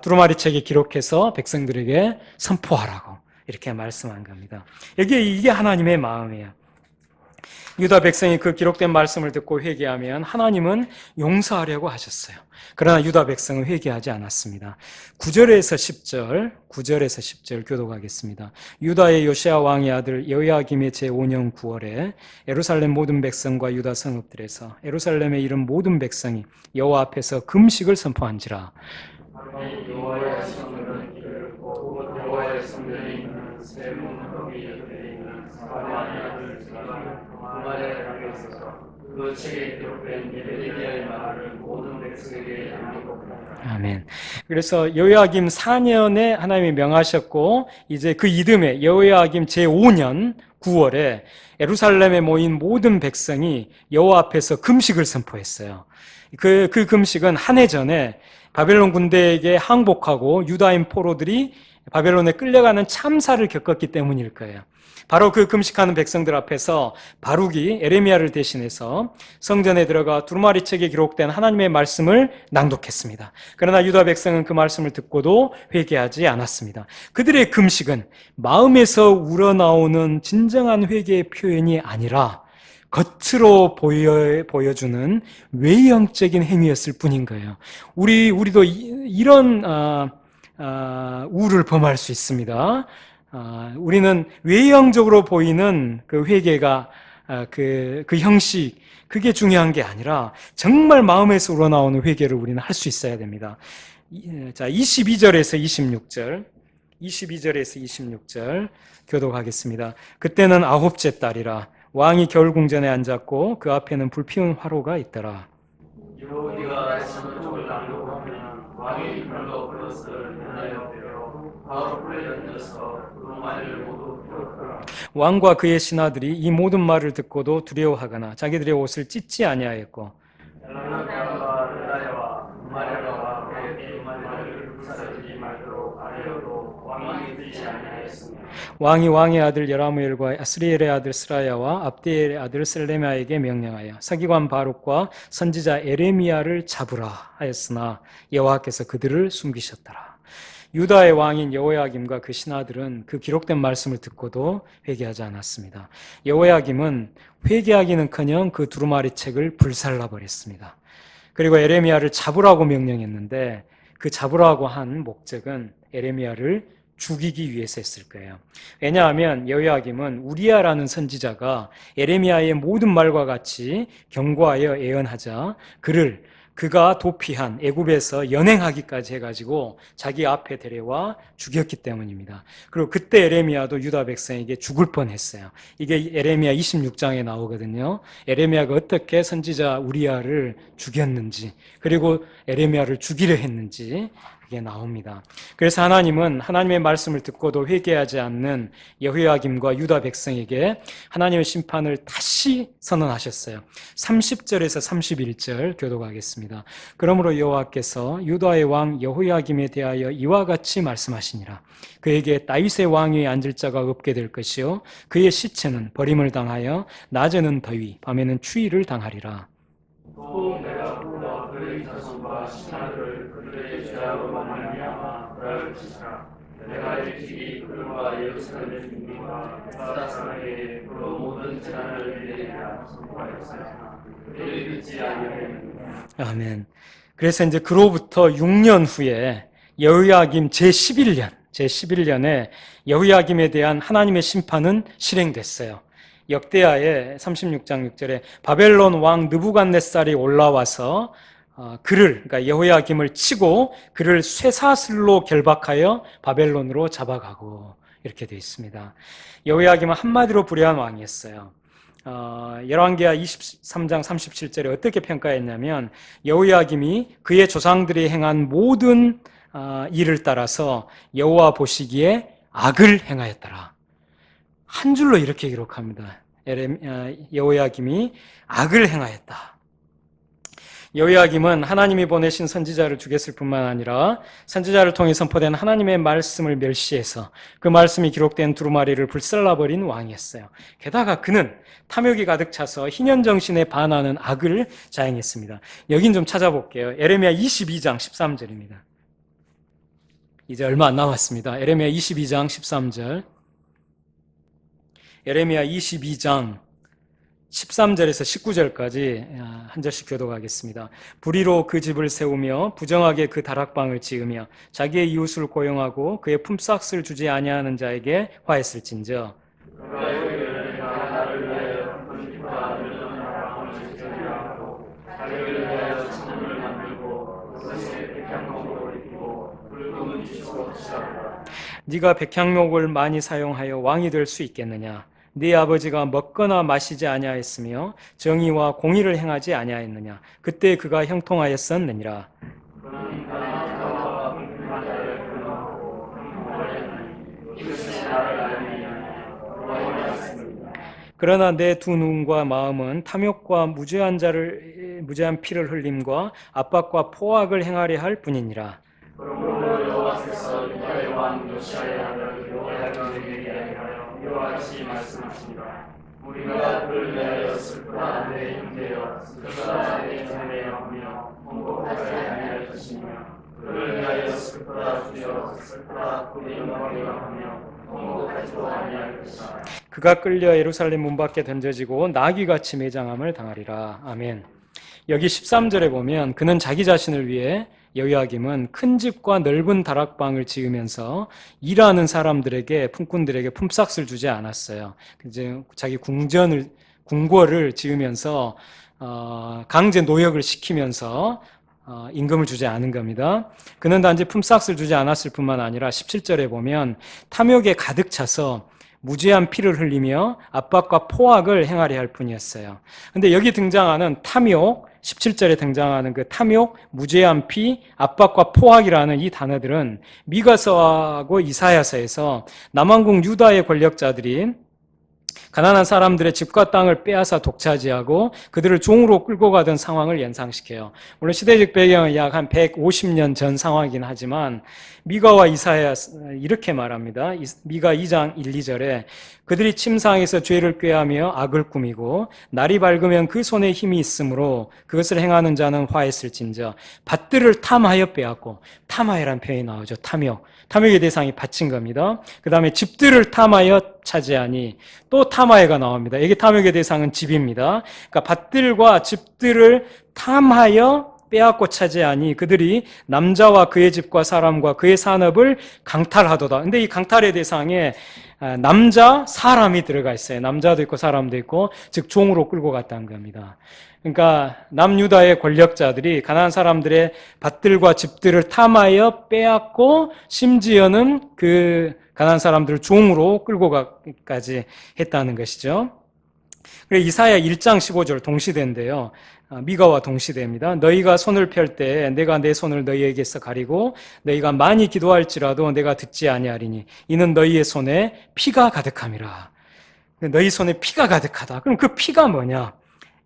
두루마리 책에 기록해서 백성들에게 선포하라고 이렇게 말씀한 겁니다. 이게 하나님의 마음이에요. 유다 백성이 그 기록된 말씀을 듣고 회개하면 하나님은 용서하려고 하셨어요. 그러나 유다 백성은 회개하지 않았습니다. 9절에서 10절 교독하겠습니다. 유다의 요시야 왕의 아들 여호야김의 제5년 9월에 예루살렘 모든 백성과 유다 성읍들에서 예루살렘에 이른 모든 백성이 여호와 앞에서 금식을 선포한지라. 여호와의 성전은 이르고 여호와의 성전에 있는 세 문턱이 옆에 있는 사바나의 아들 스가랴가 그말에 달려 있어서 그 책에 기록된 예레미야의 말을 모든 백성에게 알리고. 아멘. 그래서 여호야김 4년에 하나님이 명하셨고 이제 그 이듬해 여호야김 제5년 9월에 예루살렘에 모인 모든 백성이 여호와 앞에서 금식을 선포했어요. 그 금식은 한 해 전에 바벨론 군대에게 항복하고 유다인 포로들이 바벨론에 끌려가는 참사를 겪었기 때문일 거예요. 바로 그 금식하는 백성들 앞에서 바룩이 에레미야를 대신해서 성전에 들어가 두루마리 책에 기록된 하나님의 말씀을 낭독했습니다. 그러나 유다 백성은 그 말씀을 듣고도 회개하지 않았습니다. 그들의 금식은 마음에서 우러나오는 진정한 회개의 표현이 아니라 겉으로 보여주는 외형적인 행위였을 뿐인 거예요. 우리도 이런 우를 범할 수 있습니다. 우리는 외형적으로 보이는 그 회개가 그 형식, 그게 중요한 게 아니라 정말 마음에서 우러나오는 회개를 우리는 할 수 있어야 됩니다. 자, 22절에서 26절, 22절에서 26절 교독하겠습니다. 그때는 아홉째 달이라. 왕이 겨울궁전에 앉았고 그 앞에는 불피운 화로가 있더라. 여호와가 성경을 낭독하면 왕이 별로 그것을 변하여 배워 바로 불에 던져서 두루마리를 모두 태웠더라. 왕과 그의 신하들이 이 모든 말을 듣고도 두려워하거나 자기들의 옷을 찢지 아니하였고 엘라나와 렐라야와 마리아와 그의 두루마리를 불사르지 말도록 하려도 왕이 듣지 아니하였으며 왕이 왕의 아들 여라무엘과 아스리엘의 아들 스라야와 압디엘의 아들 셀레미야에게 명령하여 서기관 바룩과 선지자 에레미야를 잡으라 하였으나 여호와께서 그들을 숨기셨더라. 유다의 왕인 여호야김과 그 신하들은 그 기록된 말씀을 듣고도 회개하지 않았습니다. 여호야김은 회개하기는커녕 그 두루마리 책을 불살라 버렸습니다. 그리고 에레미야를 잡으라고 명령했는데 그 잡으라고 한 목적은 에레미야를 죽이기 위해서 했을 거예요. 왜냐하면 여호야김은 우리야라는 선지자가 에레미야의 모든 말과 같이 경고하여 예언하자 그가 도피한 애굽에서 연행하기까지 해가지고 자기 앞에 데려와 죽였기 때문입니다. 그리고 그때 에레미야도 유다 백성에게 죽을 뻔했어요. 이게 에레미야 26장에 나오거든요. 에레미야가 어떻게 선지자 우리야를 죽였는지, 그리고 에레미야를 죽이려 했는지 그게 나옵니다. 그래서 하나님은 하나님의 말씀을 듣고도 회개하지 않는 여호야김과 유다 백성에게 하나님의 심판을 다시 선언하셨어요. 30절에서 31절 교독하겠습니다. 그러므로 여호와께서 유다의 왕 여호야김에 대하여 이와 같이 말씀하시니라. 그에게 다윗의 왕위에 앉을 자가 없게 될 것이요 그의 시체는 버림을 당하여 낮에는 더위 밤에는 추위를 당하리라. 또 내가 그와 그의 자손과 신하들을 그들의 죄악으로 말미암아 벌할 것이라. 내가 일찍이 그들과 예루살렘의 주민과 유다 사람에게 그 모든 재난을 내리라 선포하였으나 그들이 듣지 아니하였느니라. 아멘. 그래서 이제 그로부터 6년 후에 여호야김 제11년에 여호야김에 대한 하나님의 심판은 실행됐어요. 역대하의 36장 6절에 바벨론 왕 느부갓네살이 올라와서 그러니까 여호야김을 치고 그를 쇠사슬로 결박하여 바벨론으로 잡아가고 이렇게 되어 있습니다. 여호야김은 한마디로 불의한 왕이었어요. 열왕기하 23장 37절에 어떻게 평가했냐면 여호야김이 그의 조상들이 행한 모든 일을 따라서 여호와 보시기에 악을 행하였더라. 한 줄로 이렇게 기록합니다. 여호야김이 악을 행하였다. 여호야김은 하나님이 보내신 선지자를 죽였을 뿐만 아니라 선지자를 통해 선포된 하나님의 말씀을 멸시해서 그 말씀이 기록된 두루마리를 불살라버린 왕이었어요. 게다가 그는 탐욕이 가득 차서 희년정신에 반하는 악을 자행했습니다. 여긴 좀 찾아볼게요. 에레미야 22장 13절입니다. 이제 얼마 안 남았습니다. 에레미야 22장 13절. 에레미야 22장 13절에서 19절까지 한 절씩 교독하겠습니다. 불의로 그 집을 세우며 부정하게 그 다락방을 지으며 자기의 이웃을 고용하고 그의 품삯을 주지 아니하는 자에게 화했을진저 네가 백향목을 많이 사용하여 왕이 될 수 있겠느냐? 네 아버지가 먹거나 마시지 아니하였으며 정의와 공의를 행하지 아니하였느냐? 그때 그가 형통하였었느니라. 그러나 내 두 눈과 마음은 탐욕과 무죄한 피를 흘림과 압박과 포악을 행하려 할 뿐이니라. 그러므로 여호와께서 유다의 왕 요시아의 아들 여호야김에게 대하여 이와 같이 말씀하시니라. 우리가 그를 위하여 슬프다 내 형제여 슬프다 내 자매여 하며 통곡하지 아니할 것이며 그를 위하여 슬프다 주여 슬프다 우리 영광이여 하며 통곡하지도 아니할 것이라. 그가 끌려 예루살렘 문 밖에 던져지고 나귀같이 매장함을 당하리라. 아멘. 여기 13절에 보면 그는 자기 자신을 위해 여호야김은 큰 집과 넓은 다락방을 지으면서 일하는 사람들에게 품꾼들에게 품삯을 주지 않았어요. 이제 자기 궁궐을 지으면서 강제 노역을 시키면서 임금을 주지 않은 겁니다. 그는 단지 품삯을 주지 않았을 뿐만 아니라 17절에 보면 탐욕에 가득 차서 무죄한 피를 흘리며 압박과 포악을 행하려 할 뿐이었어요. 근데 여기 등장하는 탐욕, 17절에 등장하는 그 탐욕, 무죄한 피, 압박과 포악이라는 이 단어들은 미가서하고 이사야서에서 남왕국 유다의 권력자들이 가난한 사람들의 집과 땅을 빼앗아 독차지하고 그들을 종으로 끌고 가던 상황을 연상시켜요. 물론 시대적 배경은 약 한 150년 전 상황이긴 하지만 미가와 이사야 이렇게 말합니다. 미가 2장 1, 2절에 그들이 침상에서 죄를 꾀하며 악을 꾸미고 날이 밝으면 그 손에 힘이 있으므로 그것을 행하는 자는 화했을진저 밭들을 탐하여 빼앗고 탐하여라는 표현이 나오죠. 탐욕의 대상이 밭인 겁니다. 그 다음에 집들을 탐하여 차지하니 또 탐하여가 나옵니다. 이게 탐욕의 대상은 집입니다. 그러니까 밭들과 집들을 탐하여 빼앗고 차지하니 그들이 남자와 그의 집과 사람과 그의 산업을 강탈하도다. 근데 이 강탈의 대상에 남자, 사람이 들어가 있어요. 남자도 있고 사람도 있고, 즉 종으로 끌고 갔다는 겁니다. 그러니까 남유다의 권력자들이 가난한 사람들의 밭들과 집들을 탐하여 빼앗고 심지어는 그 가난한 사람들을 종으로 끌고 가기까지 했다는 것이죠. 그래서 이사야 1장 15절 동시대인데요. 미가와 동시대입니다. 너희가 손을 펼 때 내가 내 손을 너희에게서 가리고 너희가 많이 기도할지라도 내가 듣지 아니하리니 이는 너희의 손에 피가 가득함이라. 너희 손에 피가 가득하다. 그럼 그 피가 뭐냐?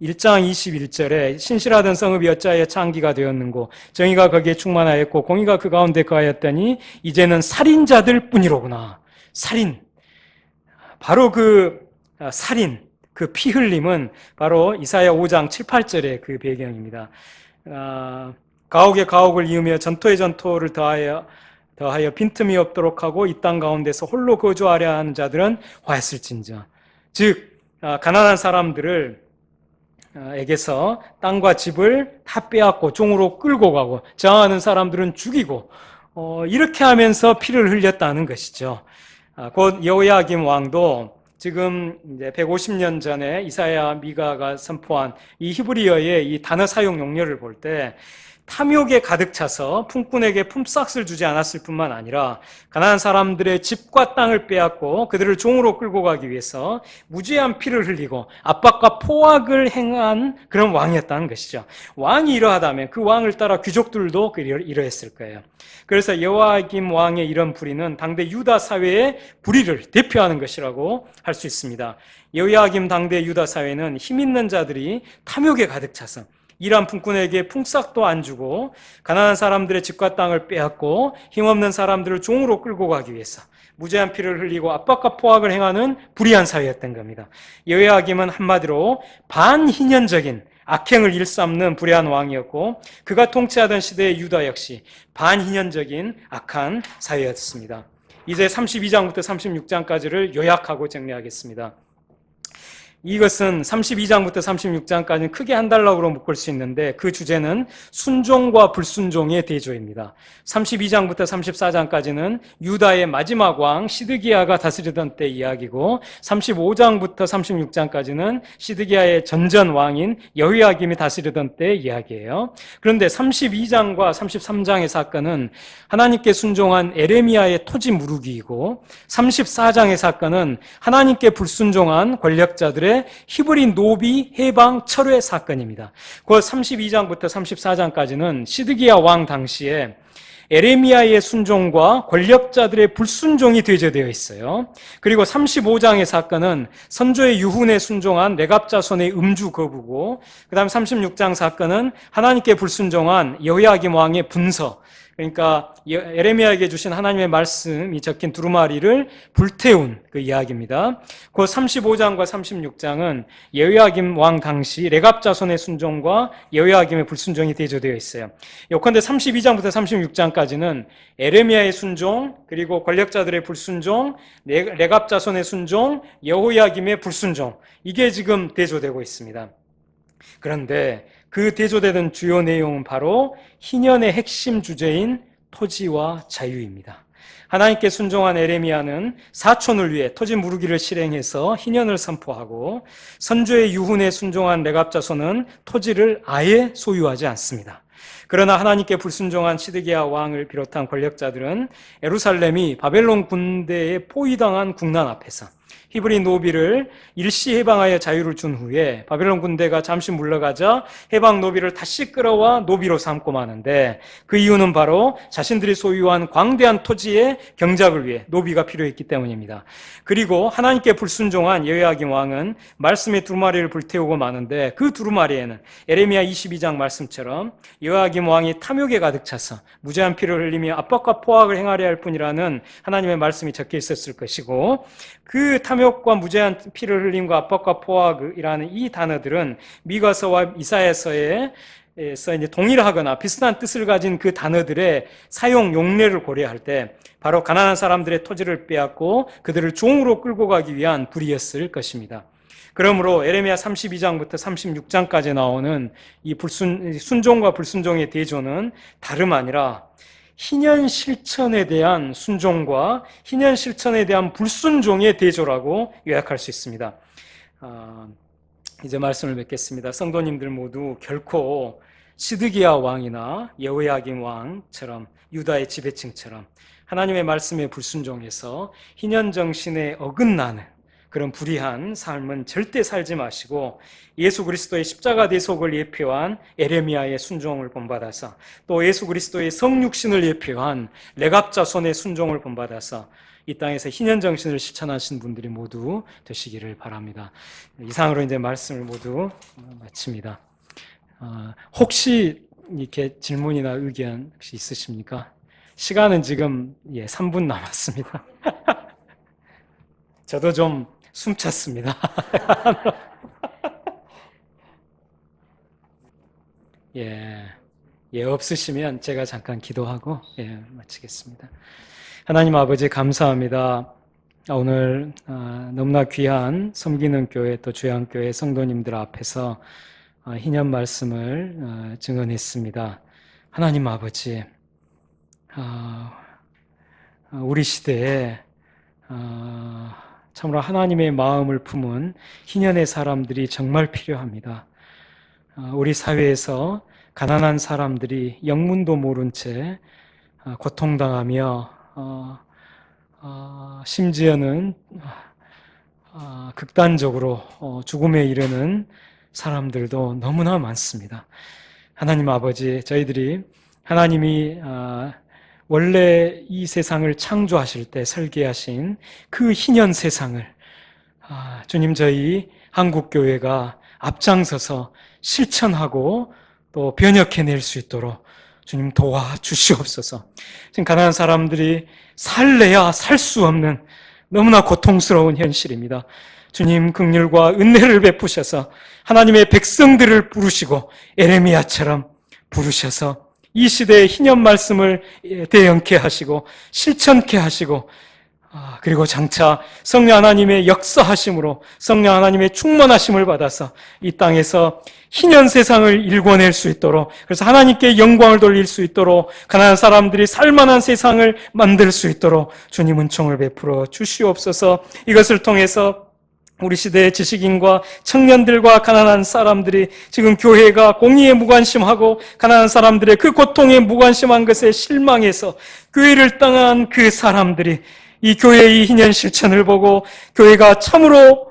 1장 21절에 신실하던 성읍이 어찌하여 창기가 되었는고 정의가 거기에 충만하였고 공의가 그 가운데 거하였더니 이제는 살인자들 뿐이로구나. 살인. 바로 그 살인, 그 피 흘림은 바로 이사야 5장 7, 8절의 그 배경입니다. 가옥에 가옥을 이으며 전토에 전토를 더하여 빈틈이 없도록 하고 이 땅 가운데서 홀로 거주하려 하는 자들은 화했을진저. 즉 가난한 사람들을 에게서 땅과 집을 다 빼앗고 종으로 끌고 가고 저항하는 사람들은 죽이고 이렇게 하면서 피를 흘렸다는 것이죠. 곧 여호야김 왕도 지금 이제 150년 전에 이사야 미가가 선포한 이 히브리어의 이 단어 사용 용례를 볼 때 탐욕에 가득 차서 품꾼에게 품삯을 주지 않았을 뿐만 아니라 가난한 사람들의 집과 땅을 빼앗고 그들을 종으로 끌고 가기 위해서 무죄한 피를 흘리고 압박과 포악을 행한 그런 왕이었다는 것이죠. 왕이 이러하다면 그 왕을 따라 귀족들도 이러했을 거예요. 그래서 여호야김 왕의 이런 불의는 당대 유다 사회의 불의를 대표하는 것이라고 할 수 있습니다. 여호야김 당대 유다 사회는 힘 있는 자들이 탐욕에 가득 차서 일한 품꾼에게 품삯도 안 주고 가난한 사람들의 집과 땅을 빼앗고 힘없는 사람들을 종으로 끌고 가기 위해서 무죄한 피를 흘리고 압박과 포악을 행하는 불의한 사회였던 겁니다. 여호야김은 한마디로 반희년적인 악행을 일삼는 불의한 왕이었고 그가 통치하던 시대의 유다 역시 반희년적인 악한 사회였습니다. 이제 32장부터 36장까지를 요약하고 정리하겠습니다. 이것은 32장부터 36장까지는 크게 한 달락으로 묶을 수 있는데 그 주제는 순종과 불순종의 대조입니다. 32장부터 34장까지는 유다의 마지막 왕 시드기야가 다스리던 때 이야기고 35장부터 36장까지는 시드기야의 전전 왕인 여호야김이 다스리던 때 이야기예요. 그런데 32장과 33장의 사건은 하나님께 순종한 에레미야의 토지 무르기이고 34장의 사건은 하나님께 불순종한 권력자들의 히브리 노비 해방 철회 사건입니다. 그 32장부터 34장까지는 시드기야 왕 당시에 에레미야의 순종과 권력자들의 불순종이 대조되어 있어요. 그리고 35장의 사건은 선조의 유훈에 순종한 레갑자손의 음주 거부고 그 다음 36장 사건은 하나님께 불순종한 여호야김 왕의 분서, 그러니까 에레미야에게 주신 하나님의 말씀이 적힌 두루마리를 불태운 그 이야기입니다. 그 35장과 36장은 여호야김 왕 당시 레갑 자손의 순종과 여호야김의 불순종이 대조되어 있어요. 요컨대 32장부터 36장까지는 에레미야의 순종, 그리고 권력자들의 불순종, 레갑 자손의 순종, 여호야김의 불순종, 이게 지금 대조되고 있습니다. 그런데 그 대조되는 주요 내용은 바로 희년의 핵심 주제인 토지와 자유입니다. 하나님께 순종한 에레미야는 사촌을 위해 토지 무르기를 실행해서 희년을 선포하고, 선조의 유훈에 순종한 레갑 자손은 토지를 아예 소유하지 않습니다. 그러나 하나님께 불순종한 시드기야 왕을 비롯한 권력자들은 예루살렘이 바벨론 군대에 포위당한 국난 앞에서 히브리 노비를 일시 해방하여 자유를 준 후에 바벨론 군대가 잠시 물러가자 해방 노비를 다시 끌어와 노비로 삼고 마는데, 그 이유는 바로 자신들이 소유한 광대한 토지의 경작을 위해 노비가 필요했기 때문입니다. 그리고 하나님께 불순종한 여호야김 왕은 말씀의 두루마리를 불태우고 마는데, 그 두루마리에는 에레미야 22장 말씀처럼 여호야김 왕이 탐욕에 가득 차서 무죄한 피를 흘리며 압박과 포악을 행하려 할 뿐이라는 하나님의 말씀이 적혀 있었을 것이고, 그 탐욕과 무죄한 피를 흘림과 압박과 포악이라는 이 단어들은 미가서와 이사야서에서 이제 동일하거나 비슷한 뜻을 가진 그 단어들의 사용 용례를 고려할 때 바로 가난한 사람들의 토지를 빼앗고 그들을 종으로 끌고 가기 위한 불이었을 것입니다. 그러므로 에레미야 32장부터 36장까지 나오는 이 순종과 불순종의 대조는 다름 아니라 희년 실천에 대한 순종과 희년 실천에 대한 불순종의 대조라고 요약할 수 있습니다. 이제 말씀을 맺겠습니다. 성도님들 모두 결코 시드기야 왕이나 여호야김 왕처럼, 유다의 지배층처럼 하나님의 말씀에 불순종해서 희년 정신에 어긋나는 그런 불의한 삶은 절대 살지 마시고, 예수 그리스도의 십자가 대속을 예표한 에레미야의 순종을 본받아서, 또 예수 그리스도의 성육신을 예표한 레갑 자손의 순종을 본받아서 이 땅에서 희년 정신을 실천하신 분들이 모두 되시기를 바랍니다. 이상으로 이제 말씀을 모두 마칩니다. 혹시 이렇게 질문이나 의견 혹시 있으십니까? 시간은 지금 3분 남았습니다. 저도 좀 숨찼습니다. 없으시면 제가 잠깐 기도하고 마치겠습니다. 하나님 아버지, 감사합니다. 오늘 너무나 귀한 섬기는 교회 또 주양교회 성도님들 앞에서 희년 말씀을 증언했습니다. 하나님 아버지, 우리 시대에 참으로 하나님의 마음을 품은 희년의 사람들이 정말 필요합니다. 우리 사회에서 가난한 사람들이 영문도 모른 채 고통당하며 심지어는 극단적으로 죽음에 이르는 사람들도 너무나 많습니다. 하나님 아버지, 저희들이 하나님이 원래 이 세상을 창조하실 때 설계하신 그 희년 세상을 주님, 저희 한국교회가 앞장서서 실천하고 또 변혁해낼 수 있도록 주님 도와주시옵소서. 지금 가난한 사람들이 살래야 살 수 없는 너무나 고통스러운 현실입니다. 주님, 긍휼과 은혜를 베푸셔서 하나님의 백성들을 부르시고 에레미야처럼 부르셔서 이 시대의 희년 말씀을 대언케 하시고 실천케 하시고, 그리고 장차 성령 하나님의 역사하심으로 성령 하나님의 충만하심을 받아서 이 땅에서 희년 세상을 일궈낼 수 있도록, 그래서 하나님께 영광을 돌릴 수 있도록, 가난한 사람들이 살만한 세상을 만들 수 있도록 주님 은총을 베풀어 주시옵소서. 이것을 통해서 우리 시대의 지식인과 청년들과 가난한 사람들이, 지금 교회가 공의에 무관심하고 가난한 사람들의 그 고통에 무관심한 것에 실망해서 교회를 떠난 그 사람들이 이 교회의 희년 실천을 보고 교회가 참으로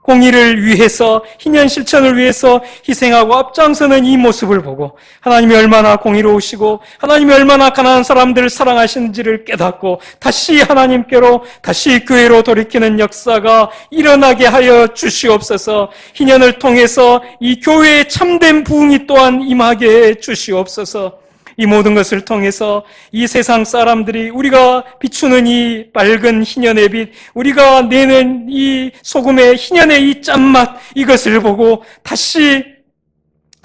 공의를 위해서, 희년 실천을 위해서 희생하고 앞장서는 이 모습을 보고 하나님이 얼마나 공의로우시고 하나님이 얼마나 가난한 사람들을 사랑하시는지를 깨닫고 다시 하나님께로, 다시 교회로 돌이키는 역사가 일어나게 하여 주시옵소서. 희년을 통해서 이 교회의 참된 부흥이 또한 임하게 해 주시옵소서. 이 모든 것을 통해서 이 세상 사람들이 우리가 비추는 이 밝은 희년의 빛, 우리가 내는 이 소금의 희년의 이 짠맛, 이것을 보고 다시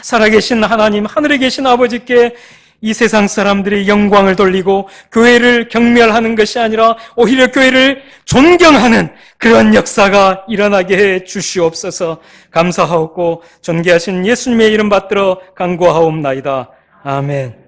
살아계신 하나님, 하늘에 계신 아버지께 이 세상 사람들이 영광을 돌리고 교회를 경멸하는 것이 아니라 오히려 교회를 존경하는 그런 역사가 일어나게 해 주시옵소서. 감사하옵고 존귀하신 예수님의 이름 받들어 간구하옵나이다. 아멘.